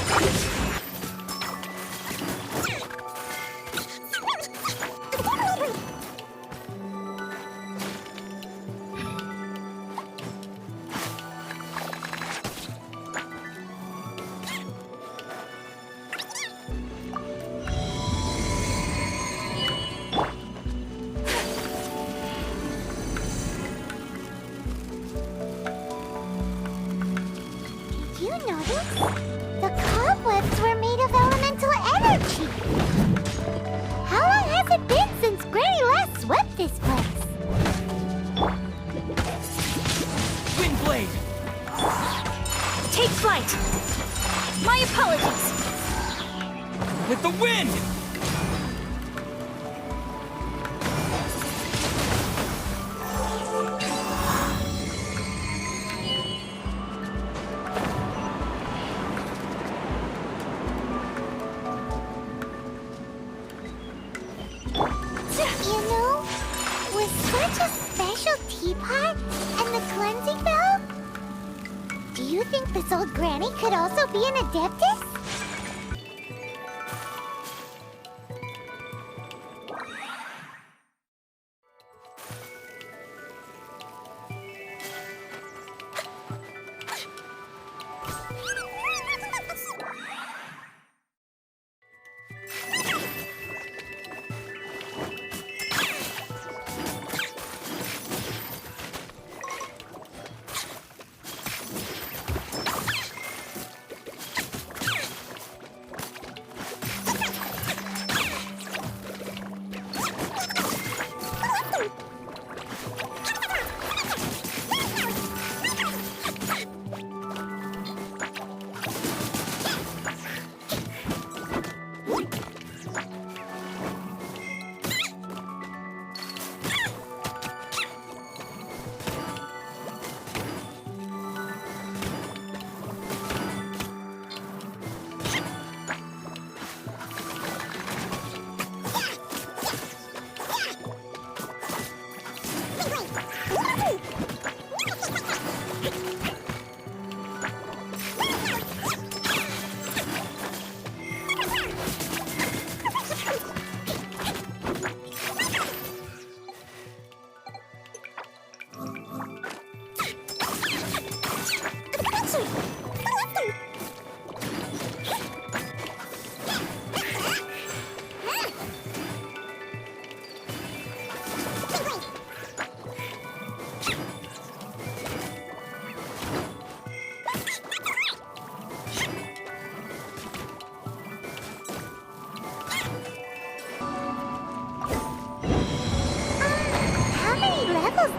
The cobwebs were made of elemental energy. How long has it been since Granny last swept this place? Windblade! Take flight! My apologies! With the wind! You know, with such a special teapot and the cleansing bell, you think this old granny could also be an adeptus?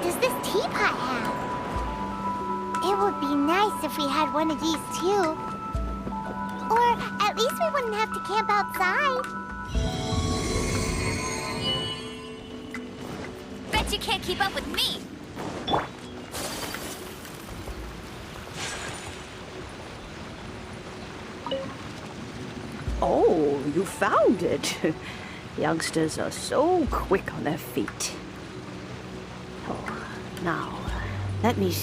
Does this teapot have? It would be nice if we had one of these too. Or at least we wouldn't have to camp outside. Bet you can't keep up with me! Oh, you found it. Youngsters are so quick on their feet. Oh, now, let me...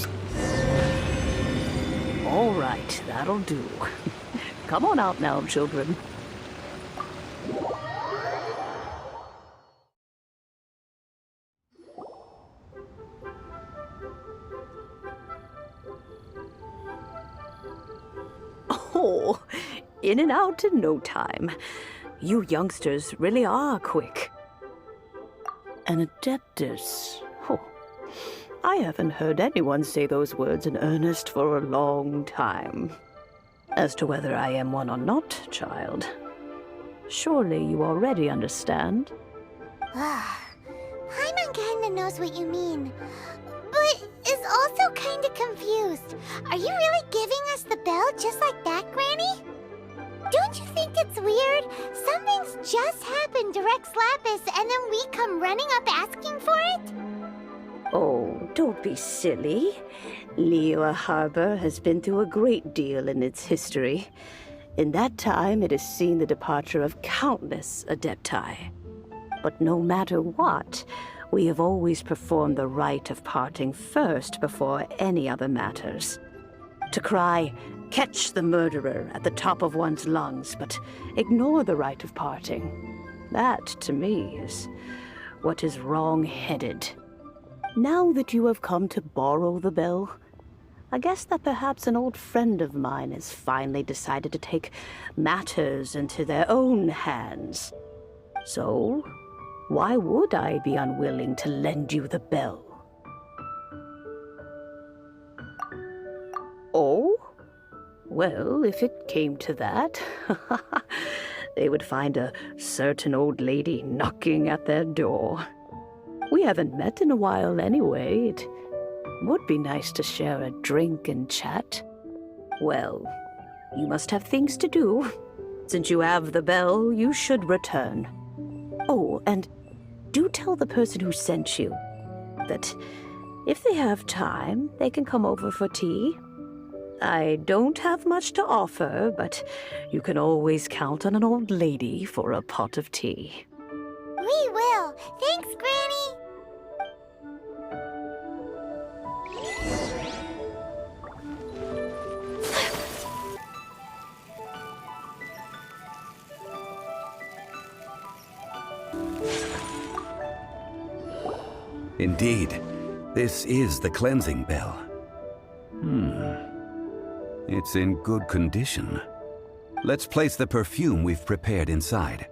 All right, that'll do. Come on out now, children. Oh, in and out in no time. You youngsters really are quick. An adeptus. Oh, I haven't heard anyone say those words in earnest for a long time. As to whether I am one or not, child, surely you already understand. Paimon kinda knows what you mean, but is also kinda confused. Are you really giving us the bell just like that, Granny? Don't you think it's weird? Something's just happened to Rex Lapis and then we come running up asking for it? Oh, don't be silly. Liyue Harbor has been through a great deal in its history. In that time, it has seen the departure of countless adepti. But no matter what, we have always performed the rite of parting first before any other matters. To cry, "Catch the murderer," at the top of one's lungs, but ignore the rite of parting. That, to me, is what is wrong-headed. Now that you have come to borrow the bell, I guess that perhaps an old friend of mine has finally decided to take matters into their own hands. So, why would I be unwilling to lend you the bell? Oh? Well, if it came to that, they would find a certain old lady knocking at their door. We haven't met in a while anyway. It would be nice to share a drink and chat. Well, you must have things to do. Since you have the bell, you should return. Oh, and do tell the person who sent you that if they have time, they can come over for tea. I don't have much to offer, but you can always count on an old lady for a pot of tea. We will. Thanks, Granny. Indeed, this is the cleansing bell. It's in good condition. Let's place the perfume we've prepared inside.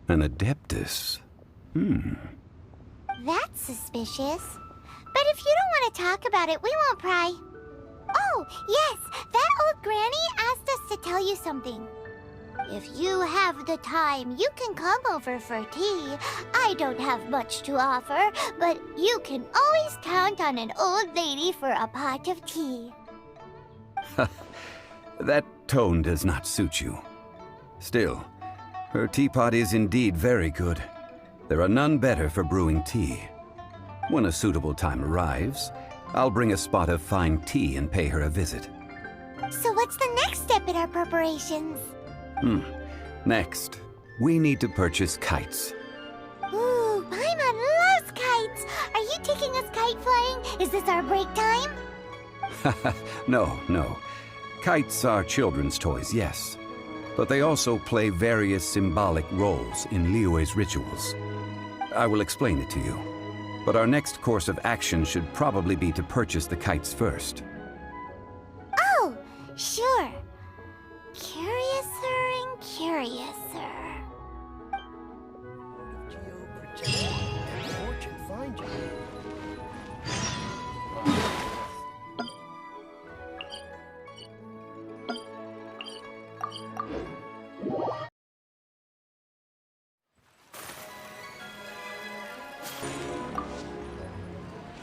An Adeptus. That's suspicious. But if you don't want to talk about it, we won't pry. Oh, yes, that old granny asked us to tell you something. If you have the time, you can come over for tea. I don't have much to offer, but you can always count on an old lady for a pot of tea. That tone does not suit you. Still, her teapot is indeed very good. There are none better for brewing tea. When a suitable time arrives, I'll bring a spot of fine tea and pay her a visit. So what's the next step in our preparations? Next, we need to purchase kites. Ooh, Paimon loves kites! Are you taking us kite flying? Is this our break time? No. Kites are children's toys, yes. But they also play various symbolic roles in Liyue's rituals. I will explain it to you. But our next course of action should probably be to purchase the kites first. Oh, sure. Curiouser and curiouser.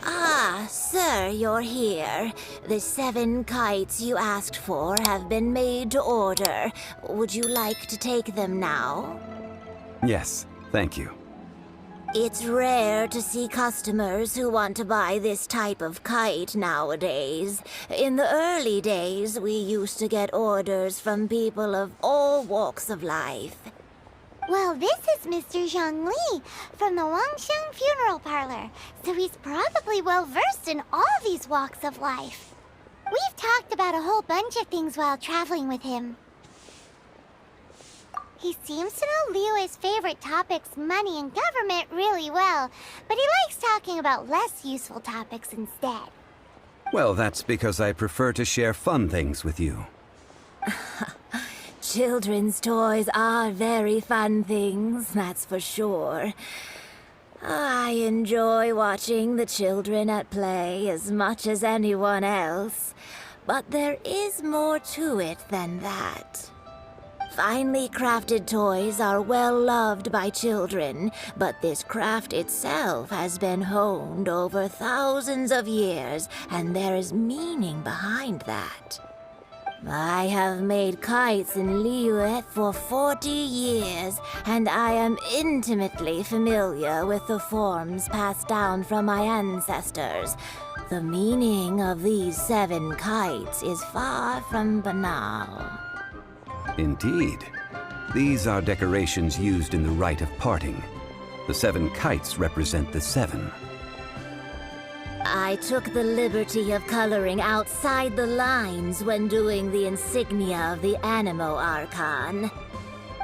Ah, sir, you're here. The 7 kites you asked for have been made to order. Would you like to take them now? Yes, thank you. It's rare to see customers who want to buy this type of kite nowadays. In the early days, we used to get orders from people of all walks of life. Well, this is Mr. Zhongli from the Wangsheng Funeral Parlor, so he's probably well-versed in all these walks of life. We've talked about a whole bunch of things while traveling with him. He seems to know Liyue's favorite topics, money and government, really well, but he likes talking about less useful topics instead. Well, that's because I prefer to share fun things with you. Children's toys are very fun things, that's for sure. I enjoy watching the children at play as much as anyone else, but there is more to it than that. Finely crafted toys are well loved by children, but this craft itself has been honed over thousands of years, and there is meaning behind that. I have made kites in Liyue for 40 years, and I am intimately familiar with the forms passed down from my ancestors. The meaning of these 7 kites is far from banal. Indeed. These are decorations used in the rite of parting. The 7 kites represent the 7. I took the liberty of coloring outside the lines when doing the insignia of the Animo Archon.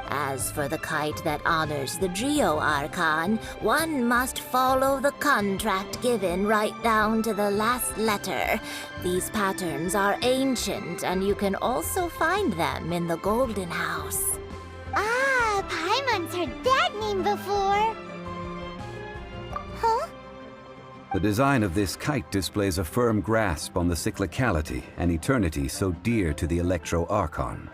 As for the kite that honors the Geo Archon, one must follow the contract given right down to the last letter. These patterns are ancient, and you can also find them in the Golden House. Ah, Paimon's heard that name before. Huh? The design of this kite displays a firm grasp on the cyclicality and eternity so dear to the Electro Archon.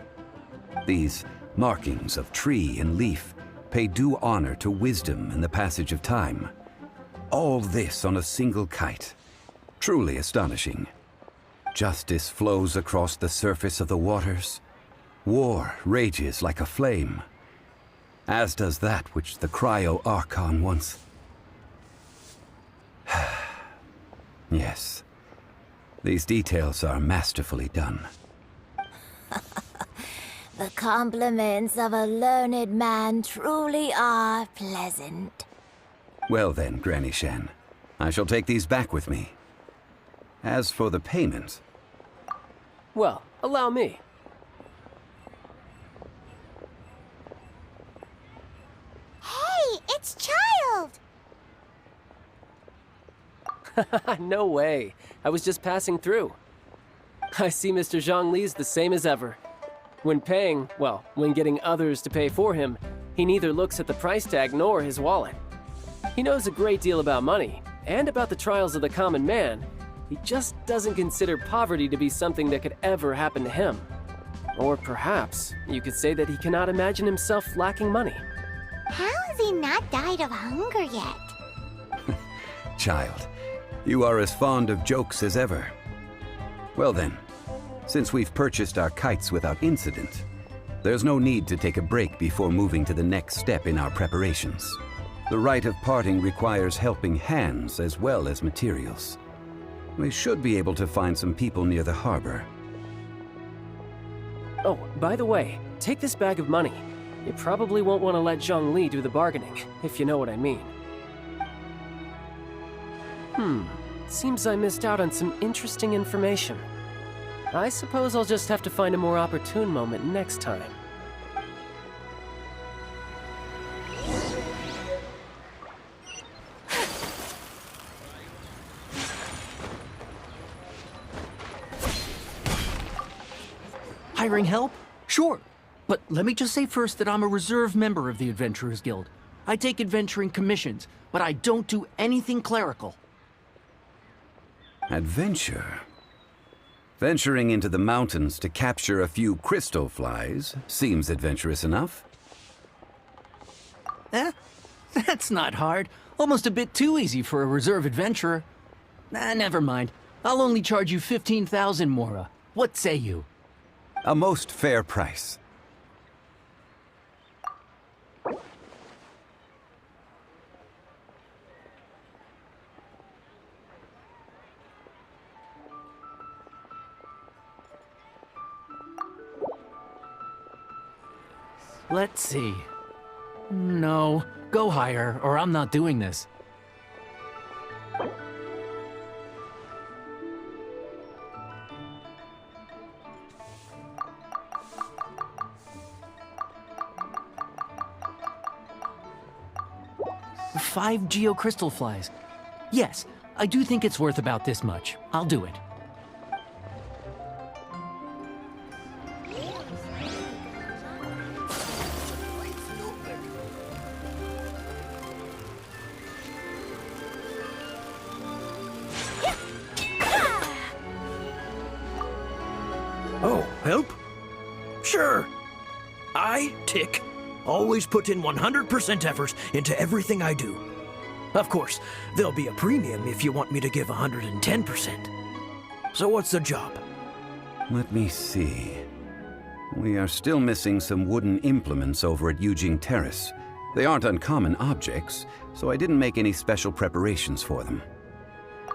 These markings of tree and leaf pay due honor to wisdom and the passage of time. All this on a single kite. Truly astonishing. Justice flows across the surface of the waters. War rages like a flame. As does that which the Cryo Archon once... Yes. These details are masterfully done. The compliments of a learned man truly are pleasant. Well then, Granny Shen, I shall take these back with me. As for the payment... Well, Allow me. Hey, it's Child! No way. I was just passing through. I see Mr. Zhongli's the same as ever. When paying, well, when getting others to pay for him, he neither looks at the price tag nor his wallet. He knows a great deal about money, and about the trials of the common man. He just doesn't consider poverty to be something that could ever happen to him. Or perhaps you could say that he cannot imagine himself lacking money. How has he not died of hunger yet? Child, you are as fond of jokes as ever. Well then, since we've purchased our kites without incident, there's no need to take a break before moving to the next step in our preparations. The rite of parting requires helping hands as well as materials. We should be able to find some people near the harbor. Oh, by the way, take this bag of money. You probably won't want to let Zhongli do the bargaining, if you know what I mean. Seems I missed out on some interesting information. I suppose I'll just have to find a more opportune moment next time. Hiring help? Sure. But let me just say first that I'm a reserve member of the Adventurers Guild. I take adventuring commissions, but I don't do anything clerical. Adventure? Venturing into the mountains to capture a few crystal flies seems adventurous enough. That's not hard. Almost a bit too easy for a reserve adventurer. Never mind. I'll only charge you 15,000 Mora. What say you? A most fair price. Let's see. No, go higher, or I'm not doing this. Five geocrystal flies. Yes, I do think it's worth about this much. I'll do it. Oh, help? Sure. I, Tick, always put in 100% effort into everything I do. Of course, there'll be a premium if you want me to give 110%. So what's the job? Let me see. We are still missing some wooden implements over at Yujing Terrace. They aren't uncommon objects, so I didn't make any special preparations for them.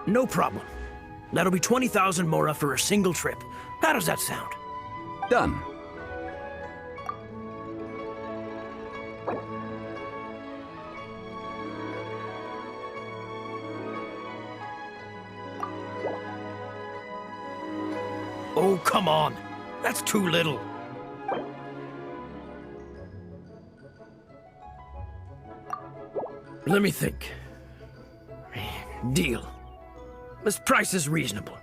No problem. That'll be 20,000 Mora for a single trip. How does that sound? Done. Oh, come on. That's too little. Let me think. Deal. This price is reasonable.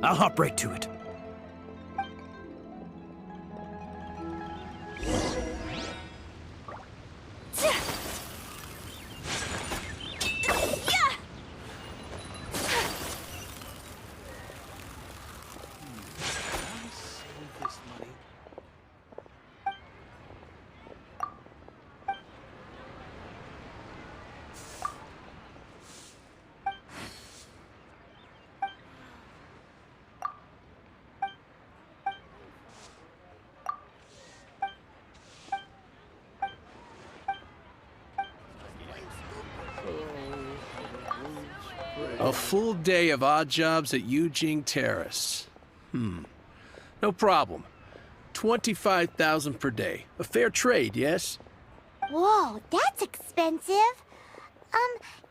I'll hop right to it. A full day of odd jobs at Yujing Terrace. No problem. 25,000 per day. A fair trade, yes? Whoa, that's expensive.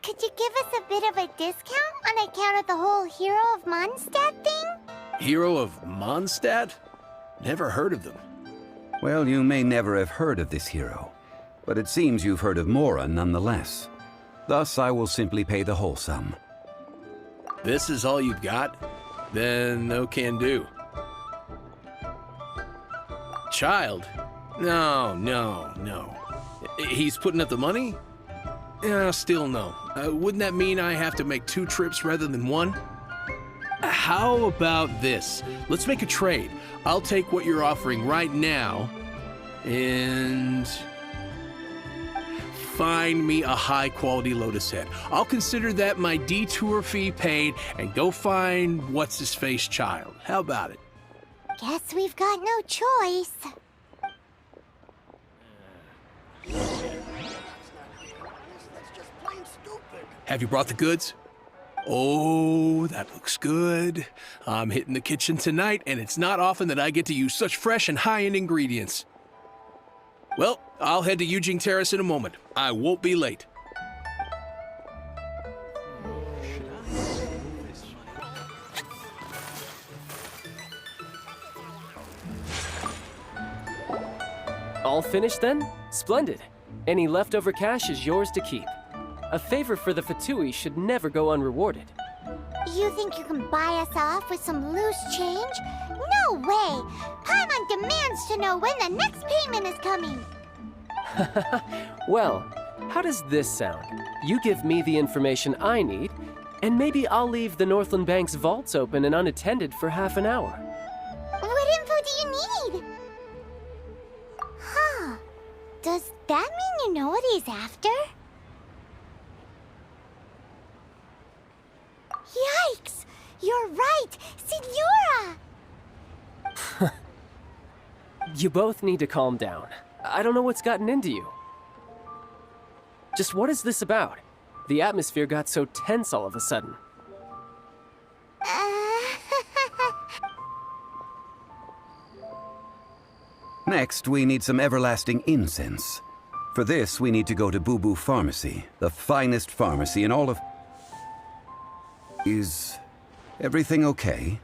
Could you give us a bit of a discount on account of the whole Hero of Mondstadt thing? Hero of Mondstadt? Never heard of them. Well, you may never have heard of this hero, but it seems you've heard of Mora nonetheless. Thus, I will simply pay the whole sum. This is all you've got? Then no can do. Child? No. He's putting up the money? Still no. Wouldn't that mean I have to make 2 trips rather than 1? How about this? Let's make a trade. I'll take what you're offering right now and find me a high-quality lotus head. I'll consider that my detour fee paid and go find what's-his-face child. How about it? Guess we've got no choice. Have you brought the goods? Oh, that looks good. I'm hitting the kitchen tonight, and it's not often that I get to use such fresh and high-end ingredients. Well, I'll head to Yujing Terrace in a moment. I won't be late. All finished then? Splendid. Any leftover cash is yours to keep. A favor for the Fatui should never go unrewarded. You think you can buy us off with some loose change? No way! Paimon demands to know when the next payment is coming! Well, how does this sound? You give me the information I need, and maybe I'll leave the Northland Bank's vaults open and unattended for half an hour. What info do you need? Huh. Does that mean you know what he's after? Yikes! You're right! Signora! You both need to calm down. I don't know what's gotten into you. Just what is this about? The atmosphere got so tense all of a sudden. Next, we need some everlasting incense. For this, we need to go to Boo Boo Pharmacy, the finest pharmacy in all of... Is everything okay?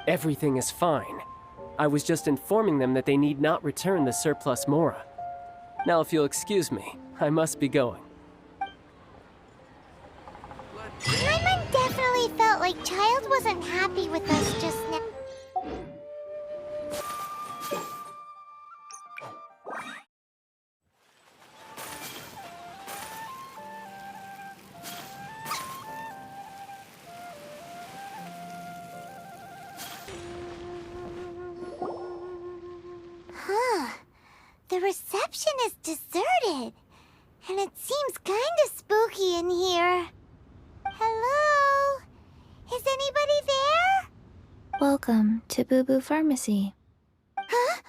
Everything is fine. I was just informing them that they need not return the surplus Mora. Now, if you'll excuse me, I must be going. Paimon definitely felt like Child wasn't happy with us just now. The reception is deserted, and it seems kinda spooky in here. Hello? Is anybody there? Welcome to Boo Boo Pharmacy. Huh?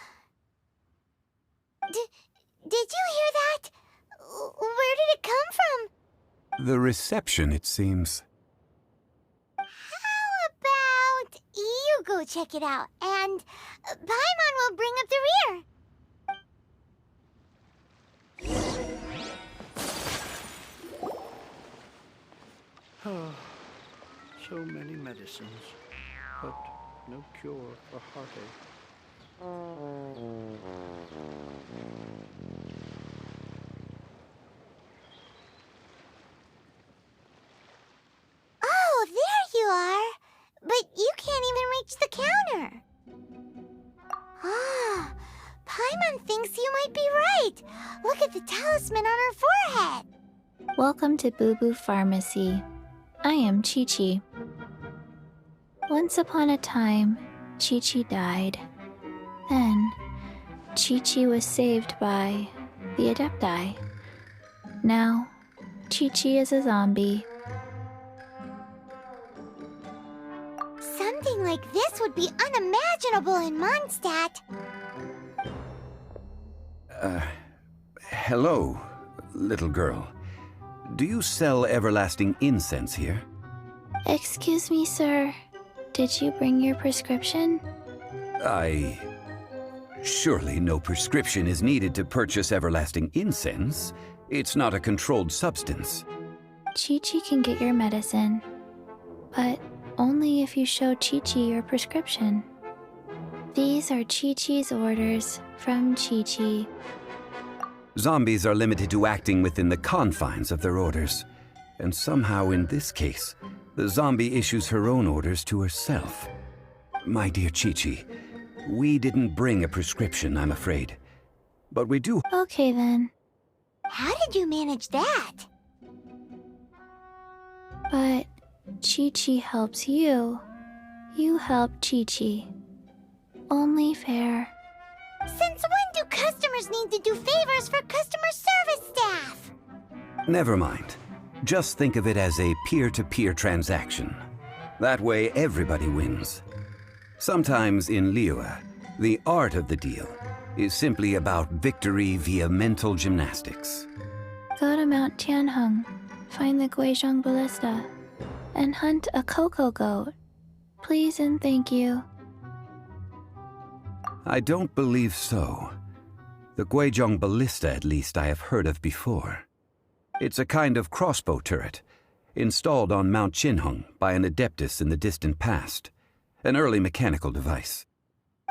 Did you hear that? Where did it come from? The reception, it seems. How about you go check it out, and Paimon will bring up the rear. So many medicines, but no cure for heartache. Oh, there you are! But you can't even reach the counter. Ah, Paimon thinks you might be right. Look at the talisman on her forehead. Welcome to Boo Boo Pharmacy. I am Chi-Chi. Once upon a time, Chi-Chi died. Then, Chi-Chi was saved by the Adepti. Now, Chi-Chi is a zombie. Something like this would be unimaginable in Mondstadt. Hello, little girl. Do you sell everlasting incense here? Excuse me, sir. Did you bring your prescription? Surely no prescription is needed to purchase everlasting incense. It's not a controlled substance. Chi-Chi can get your medicine, but only if you show Chi-Chi your prescription. These are Chi-Chi's orders from Chi-Chi. Zombies are limited to acting within the confines of their orders. And somehow in this case, the zombie issues her own orders to herself. My dear Chi-Chi, we didn't bring a prescription, I'm afraid. But we do... Okay then. How did you manage that? But Chi-Chi helps you. You help Chi-Chi. Only fair. Since when do customers need to do favors for customer service staff? Never mind. Just think of it as a peer-to-peer transaction. That way everybody wins. Sometimes in Liyue, the art of the deal is simply about victory via mental gymnastics. Go to Mount Tianheng, find the Guizhong ballista, and hunt a cocoa goat. Please and thank you. I don't believe so. The Guizhong ballista, at least, I have heard of before. It's a kind of crossbow turret, installed on Mount Tianheng by an adeptus in the distant past, an early mechanical device.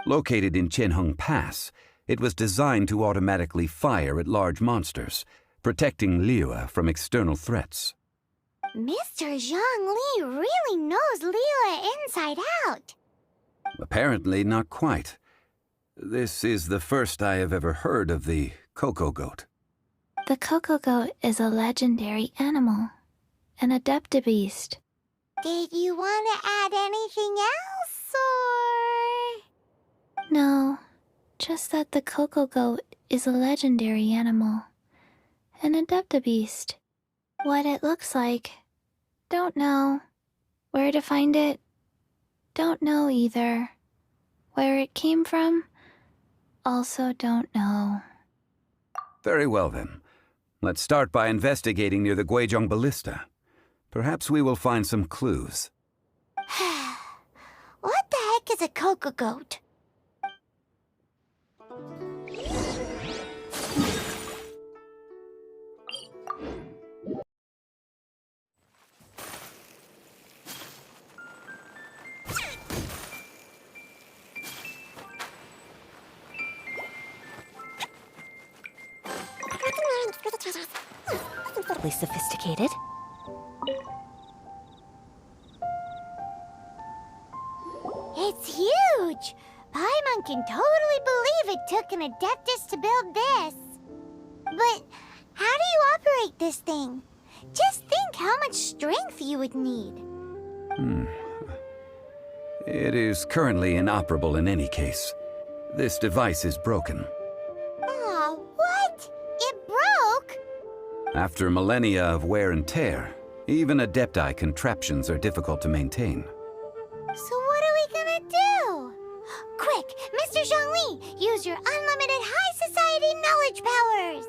Located in Tianheng Pass, it was designed to automatically fire at large monsters, protecting Liyue from external threats. Mr. Zhongli really knows Liyue inside out. Apparently not quite. This is the first I have ever heard of the cocoa goat. The cocoa goat is a legendary animal, an adeptabeast. Did you want to add anything else, or...? No, just that the cocoa goat is a legendary animal, an adeptabeast. What it looks like, don't know. Where to find it, don't know either. Where it came from, also don't know. Very well then. Let's start by investigating near the Guizhong ballista. Perhaps we will find some clues. What the heck is a cocoa goat? Incredibly sophisticated. It's huge! Paimon can totally believe it took an adeptus to build this. But how do you operate this thing? Just think how much strength you would need. It is currently inoperable in any case. This device is broken. Aw, what? It broke? After millennia of wear and tear, even adepti contraptions are difficult to maintain. So what are we gonna do? Quick, Mr. Zhongli, use your unlimited high society knowledge powers!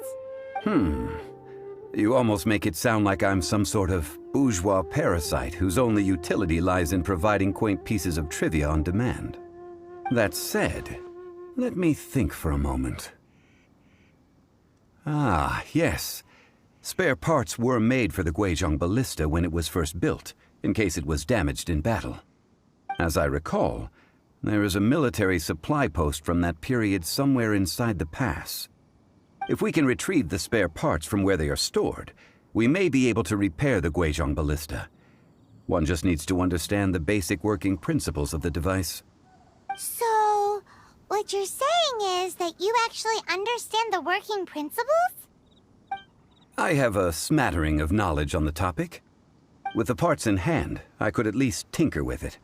You almost make it sound like I'm some sort of bourgeois parasite whose only utility lies in providing quaint pieces of trivia on demand. That said, let me think for a moment. Ah, yes. Spare parts were made for the Guizhong ballista when it was first built, in case it was damaged in battle. As I recall, there is a military supply post from that period somewhere inside the pass. If we can retrieve the spare parts from where they are stored, we may be able to repair the Guizhong ballista. One just needs to understand the basic working principles of the device. So, what you're saying is that you actually understand the working principles? I have a smattering of knowledge on the topic. With the parts in hand, I could at least tinker with it.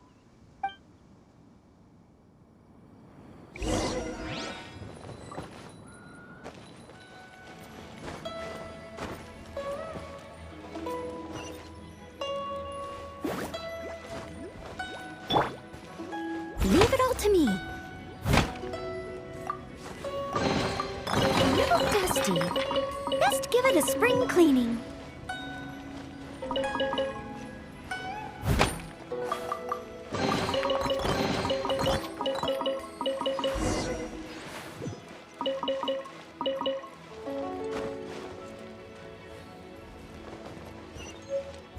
Leave it all to me. A little dusty. Best give it a spring cleaning.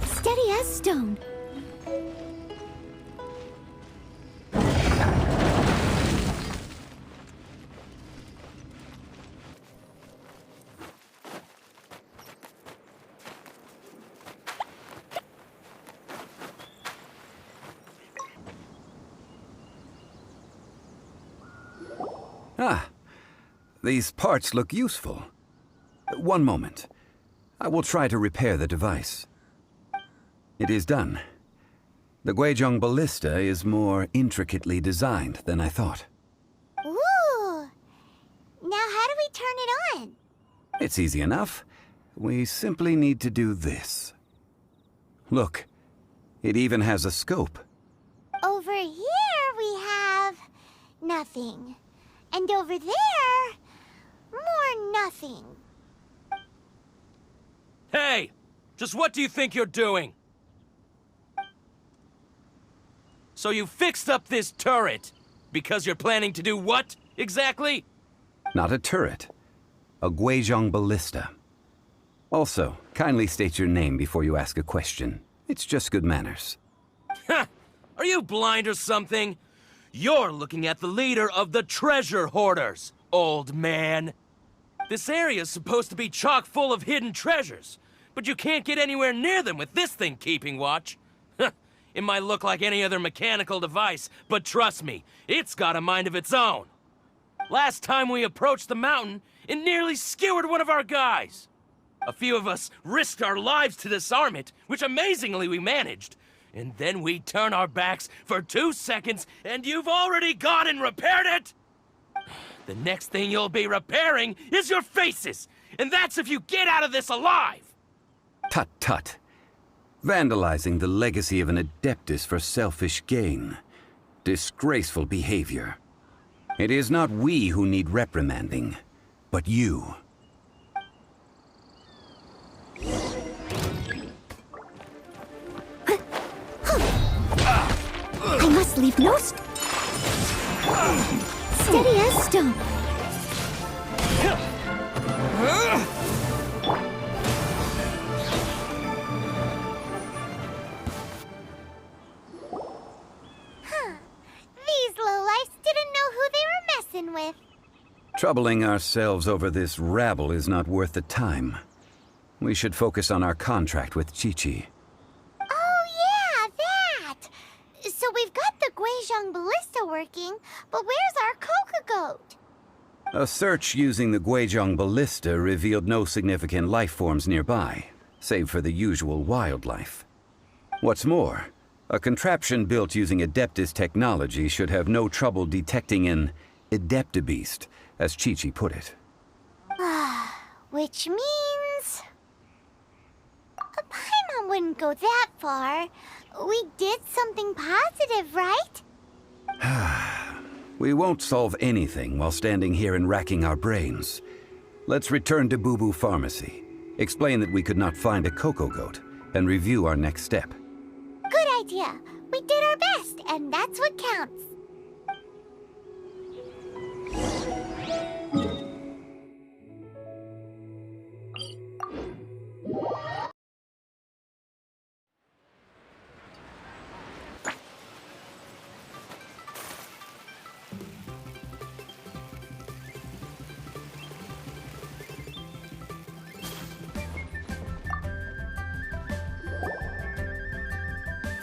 Steady as stone. Ah, these parts look useful. One moment. I will try to repair the device. It is done. The Guizhong ballista is more intricately designed than I thought. Ooh! Now how do we turn it on? It's easy enough. We simply need to do this. Look, it even has a scope. Over here we have nothing. And over there, more nothing. Hey! Just what do you think you're doing? So you fixed up this turret because you're planning to do what, exactly? Not a turret. A Guizhong ballista. Also, kindly state your name before you ask a question. It's just good manners. Ha! Are you blind or something? You're looking at the leader of the treasure hoarders, old man. This area's supposed to be chock full of hidden treasures, but you can't get anywhere near them with this thing keeping watch. It might look like any other mechanical device, but trust me, it's got a mind of its own. Last time we approached the mountain, it nearly skewered one of our guys. A few of us risked our lives to disarm it, which amazingly we managed. And then we turn our backs for 2 seconds, and you've already gone and repaired it? The next thing you'll be repairing is your faces, and that's if you get out of this alive! Tut tut. Vandalizing the legacy of an Adeptus for selfish gain. Disgraceful behavior. It is not we who need reprimanding, but you. I must leave no steady as stone. These lowlifes didn't know who they were messing with. Troubling ourselves over this rabble is not worth the time. We should focus on our contract with Chi-Chi. Oh yeah, that! So we've got the Guizhong ballista working, but where's our coca goat? A search using the Guizhong ballista revealed no significant life forms nearby, save for the usual wildlife. What's more, a contraption built using Adeptus technology should have no trouble detecting an Adeptabeast, as Chi-Chi put it. Which means... Paimon wouldn't go that far. We did something positive, right? We won't solve anything while standing here and racking our brains. Let's return to Boo Boo Pharmacy, explain that we could not find a cocoa goat, and review our next step. Good idea. We did our best, and that's what counts.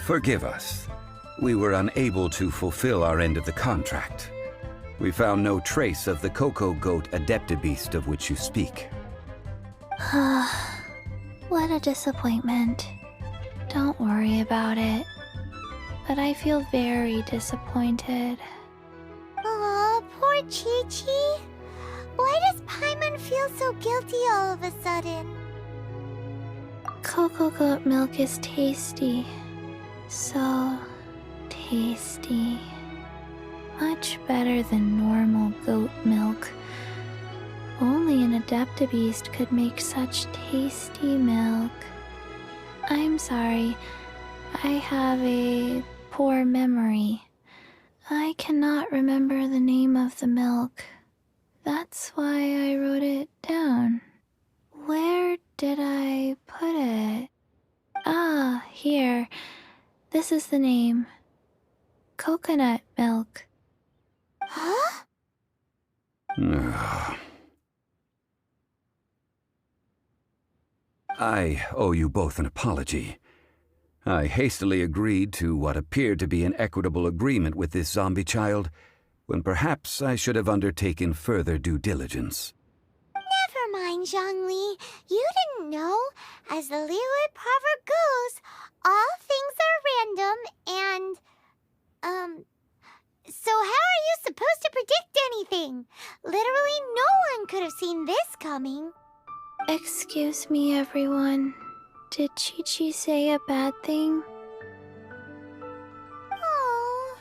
Forgive us. We were unable to fulfill our end of the contract. We found no trace of the cocoa goat Adeptabeast of which you speak. What a disappointment. Don't worry about it. But I feel very disappointed. Aw, poor Chi-Chi. Why does Paimon feel so guilty all of a sudden? Cocoa goat milk is tasty. So tasty. Much better than normal goat milk. Only an Adeptabeast could make such tasty milk. I'm sorry. I have a poor memory. I cannot remember the name of the milk. That's why I wrote it down. Where did I put it? Ah, here. This is the name. Coconut milk. Huh? I owe you both an apology. I hastily agreed to what appeared to be an equitable agreement with this zombie child, when perhaps I should have undertaken further due diligence. Never mind, Zhongli. You didn't know. As the Liyue proverb goes, all things are random and, so how are you supposed to predict anything? Literally no one could have seen this coming. Excuse me, everyone. Did Chi-Chi say a bad thing? Oh,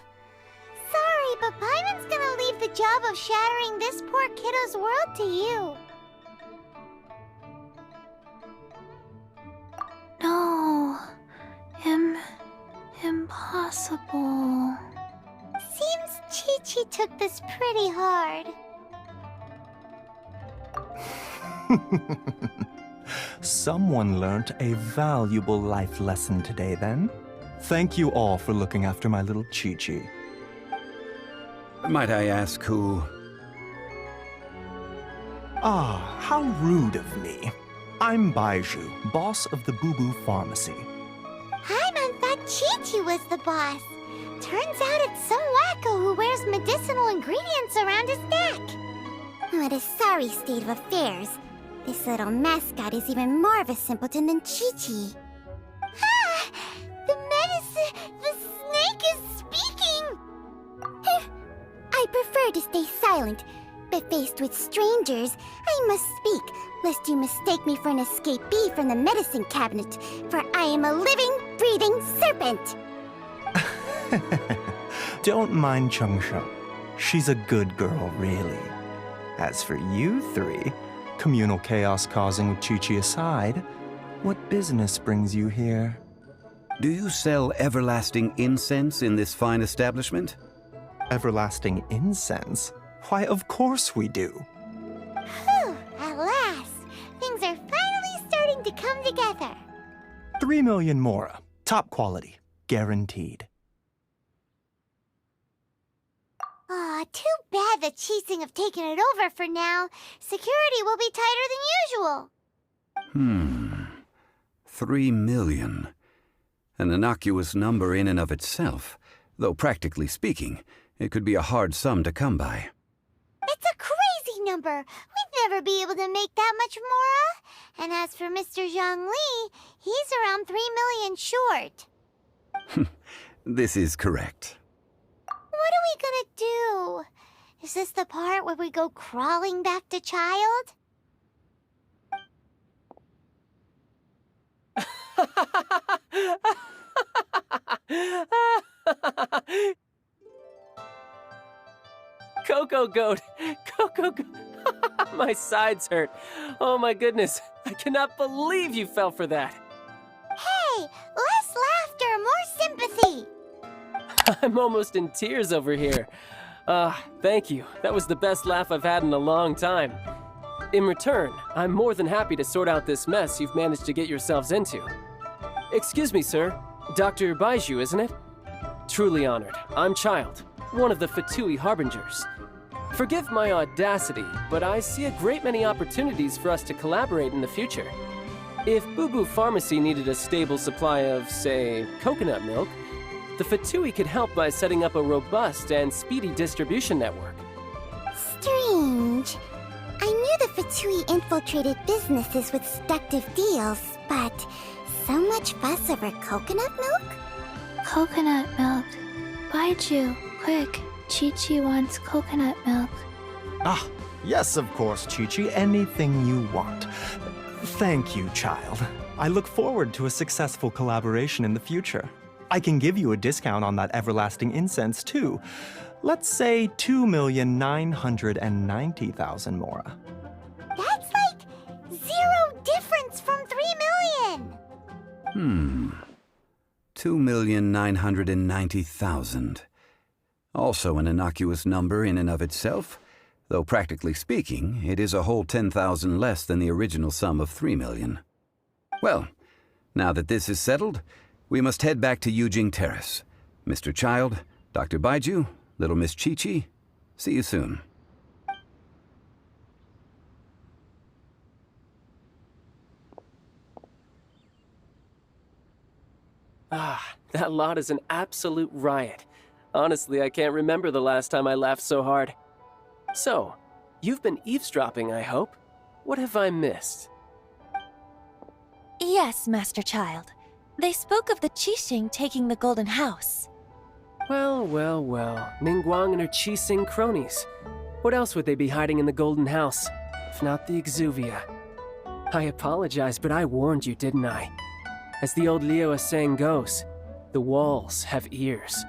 sorry, but Paimon's gonna leave the job of shattering this poor kiddo's world to you. No. Impossible. Seems Chi-Chi took this pretty hard. Someone learnt a valuable life lesson today, then. Thank you all for looking after my little Chi-Chi. Might I ask who? Ah, how rude of me. I'm Baiju, boss of the Boo Boo Pharmacy. Paimon thought Chi-Chi was the boss. Turns out it's some wacko who wears medicinal ingredients around his neck. What a sorry state of affairs. This little mascot is even more of a simpleton than Chi-Chi. Ah! The snake is speaking! I prefer to stay silent, but faced with strangers, I must speak, lest you mistake me for an escapee from the medicine cabinet, for I am a living, breathing serpent! Don't mind Chung-Sheng. She's a good girl, really. As for you three, communal chaos causing with Chi-Chi aside, what business brings you here? Do you sell everlasting incense in this fine establishment? Everlasting incense? Why, of course we do. Whew, at last, things are finally starting to come together. 3 million mora. Top quality. Guaranteed. Aw, too bad the Chising have taken it over for now. Security will be tighter than usual. 3 million. An innocuous number in and of itself, though practically speaking, it could be a hard sum to come by. It's a crazy number. We'd never be able to make that much mora. And as for Mr. Zhongli, he's around 3 million short. This is correct. What are we gonna do? Is this the part where we go crawling back to child? Coco Goat! Coco Goat! My sides hurt. Oh my goodness. I cannot believe you fell for that. Hey, less laughter, more sympathy. I'm almost in tears over here. Thank you. That was the best laugh I've had in a long time. In return, I'm more than happy to sort out this mess you've managed to get yourselves into. Excuse me, sir. Dr. Baiju, isn't it? Truly honored. I'm Child, one of the Fatui Harbingers. Forgive my audacity, but I see a great many opportunities for us to collaborate in the future. If Boo Boo Pharmacy needed a stable supply of, say, coconut milk, the Fatui could help by setting up a robust and speedy distribution network. Strange. I knew the Fatui infiltrated businesses with seductive deals, but so much fuss over coconut milk? Coconut milk. Baiju, quick. Chi-Chi wants coconut milk. Ah, yes, of course, Chi-Chi. Anything you want. Thank you, child. I look forward to a successful collaboration in the future. I can give you a discount on that everlasting incense, too. Let's say 2,990,000 mora. That's like 0 difference from 3 million. 2,990,000. Also an innocuous number in and of itself, though practically speaking, it is a whole 10,000 less than the original sum of 3 million. Well, now that this is settled, we must head back to Yujing Terrace. Mr. Child, Dr. Baiju, little Miss Chi-Chi, see you soon. Ah, that lot is an absolute riot. Honestly, I can't remember the last time I laughed so hard. So, you've been eavesdropping, I hope? What have I missed? Yes, Master Child. They spoke of the Qixing taking the Golden House. Well, well, well. Ningguang and her Qixing cronies. What else would they be hiding in the Golden House, if not the Exuvia? I apologize, but I warned you, didn't I? As the old Liyue saying goes, the walls have ears.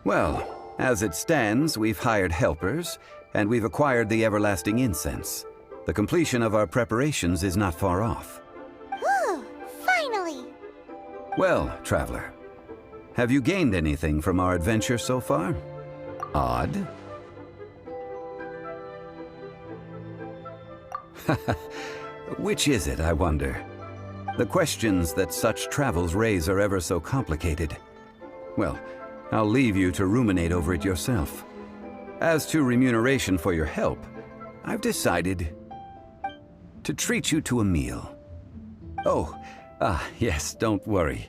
Well, as it stands, we've hired helpers, and we've acquired the everlasting incense. The completion of our preparations is not far off. Whew, finally! Well, traveler, have you gained anything from our adventure so far? Odd? Which is it, I wonder? The questions that such travels raise are ever so complicated. Well, I'll leave you to ruminate over it yourself. As to remuneration for your help, I've decided to treat you to a meal. Oh, yes, don't worry.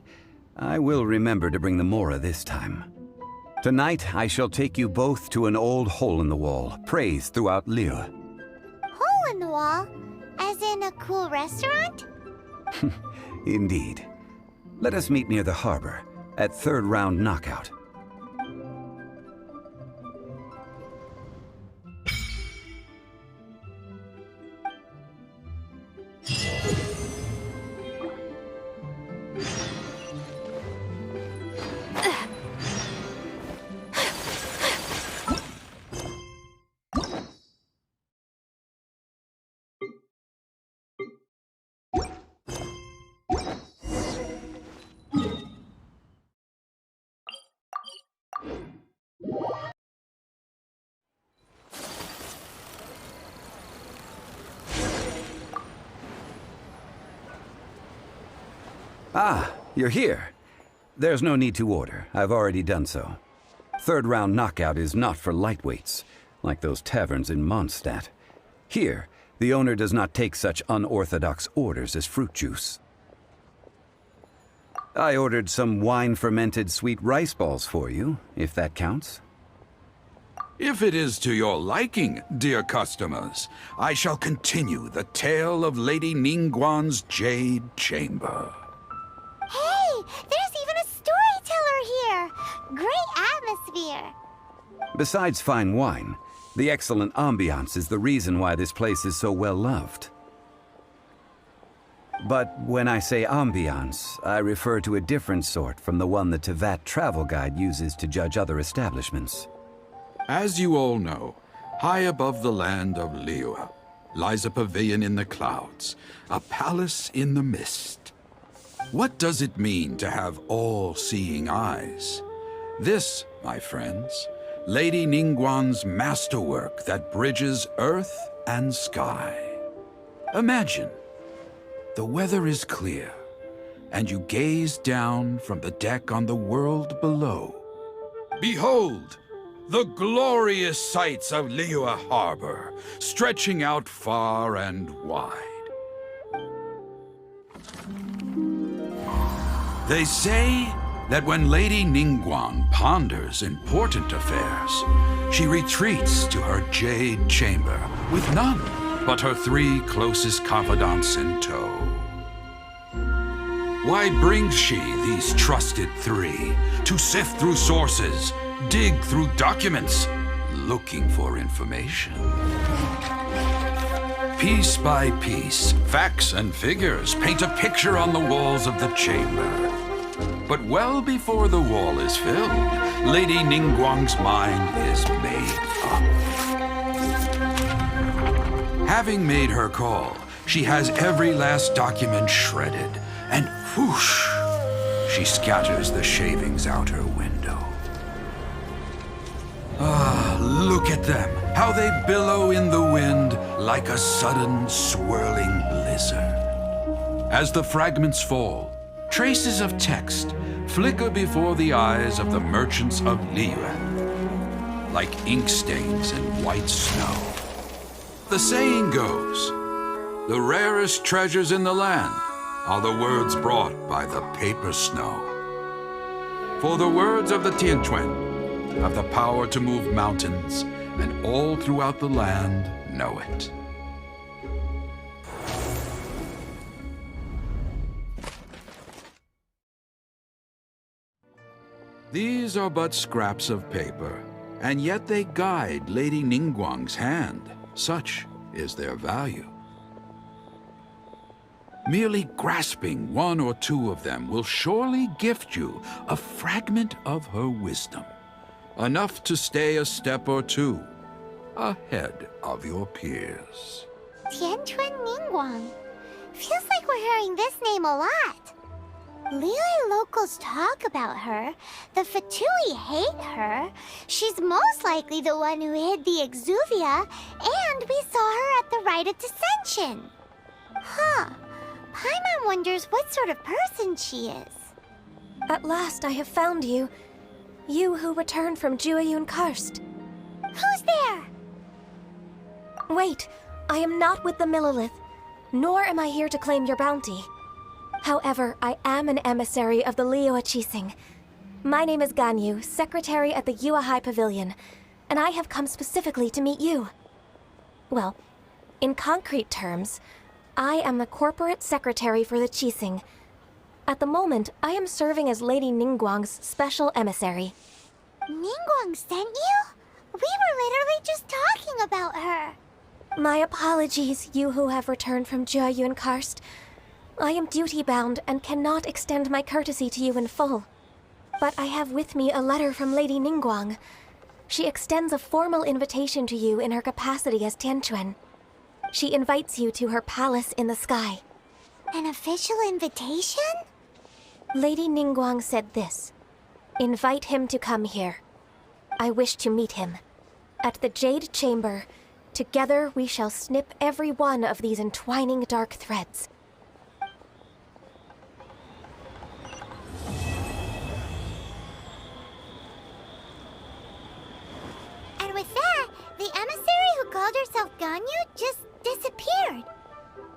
I will remember to bring the Mora this time. Tonight, I shall take you both to an old hole-in-the-wall, praised throughout Liyue. Hole in the wall? As in a cool restaurant? Indeed. Let us meet near the harbor, at third round knockout. Ah, you're here. There's no need to order. I've already done so. Third round knockout is not for lightweights, like those taverns in Mondstadt. Here, the owner does not take such unorthodox orders as fruit juice. I ordered some wine-fermented sweet rice balls for you, if that counts. If it is to your liking, dear customers, I shall continue the tale of Lady Ningguang's Jade Chamber. Hey, there's even a storyteller here! Great atmosphere! Besides fine wine, the excellent ambiance is the reason why this place is so well loved. But when I say ambiance, I refer to a different sort from the one the Tevat travel guide uses to judge other establishments. As you all know, high above the land of Liyue lies a pavilion in the clouds, a palace in the mist. What does it mean to have all-seeing eyes? This, my friends, Lady Ningguang's masterwork that bridges earth and sky. Imagine, the weather is clear, and you gaze down from the deck on the world below. Behold, the glorious sights of Liyue Harbor, stretching out far and wide. They say that when Lady Ningguang ponders important affairs, she retreats to her Jade Chamber with none but her 3 closest confidants in tow. Why brings she these trusted 3 to sift through sources, dig through documents, looking for information? Piece by piece, facts and figures paint a picture on the walls of the chamber. But well before the wall is filled, Lady Ningguang's mind is made up. Having made her call, she has every last document shredded, and whoosh, she scatters the shavings out her window. Ah, look at them. How they billow in the wind like a sudden swirling blizzard. As the fragments fall, traces of text flicker before the eyes of the merchants of Liyue, like ink stains in white snow. The saying goes, the rarest treasures in the land are the words brought by the paper snow. For the words of the Tianquan have the power to move mountains, and all throughout the land know it. These are but scraps of paper, and yet they guide Lady Ningguang's hand. Such is their value. Merely grasping one or two of them will surely gift you a fragment of her wisdom, enough to stay a step or two ahead of your peers. Tianquan Ningguang. Feels like we're hearing this name a lot. Liyue locals talk about her. The Fatui hate her. She's most likely the one who hid the exuvia, and we saw her at the Rite of Descension. Huh. Paimon wonders what sort of person she is. At last I have found you. You who returned from Jueyun Karst. Who's there? Wait, I am not with the Millelith, nor am I here to claim your bounty. However, I am an emissary of the Liyue Qixing. My name is Ganyu, secretary at the Yue High Pavilion, and I have come specifically to meet you. Well, in concrete terms, I am the corporate secretary for the Qixing. At the moment, I am serving as Lady Ningguang's special emissary. Ningguang sent you? We were literally just talking about her. My apologies, you who have returned from Jueyun Karst. I am duty-bound and cannot extend my courtesy to you in full. But I have with me a letter from Lady Ningguang. She extends a formal invitation to you in her capacity as Tianquan. She invites you to her palace in the sky. An official invitation? Lady Ningguang said this. Invite him to come here. I wish to meet him. At the Jade Chamber, together we shall snip every one of these entwining dark threads. And with that, the emissary who called herself Ganyu just disappeared.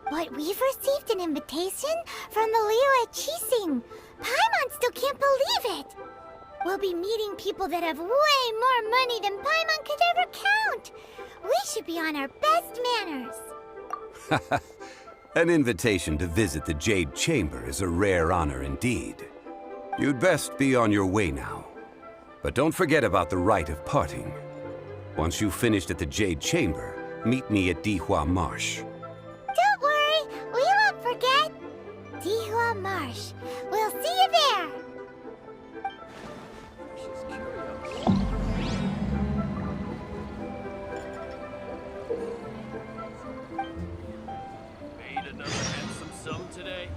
But we've received an invitation from the Liyue Qixing. Paimon still can't believe it. We'll be meeting people that have way more money than Paimon could ever count. We should be on our best manners. An invitation to visit the Jade Chamber is a rare honor indeed. You'd best be on your way now. But don't forget about the rite of parting. Once you've finished at the Jade Chamber, meet me at Dihua Marsh. Don't worry, we won't forget. Dihua Marsh. We'll see you there. Made another handsome sum today.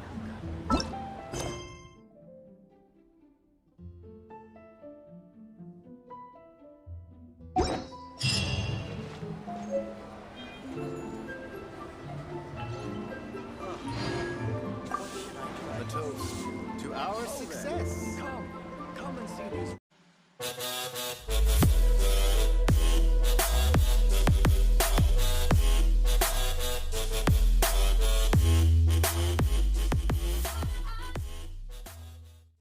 A toast to our success. Come and see these.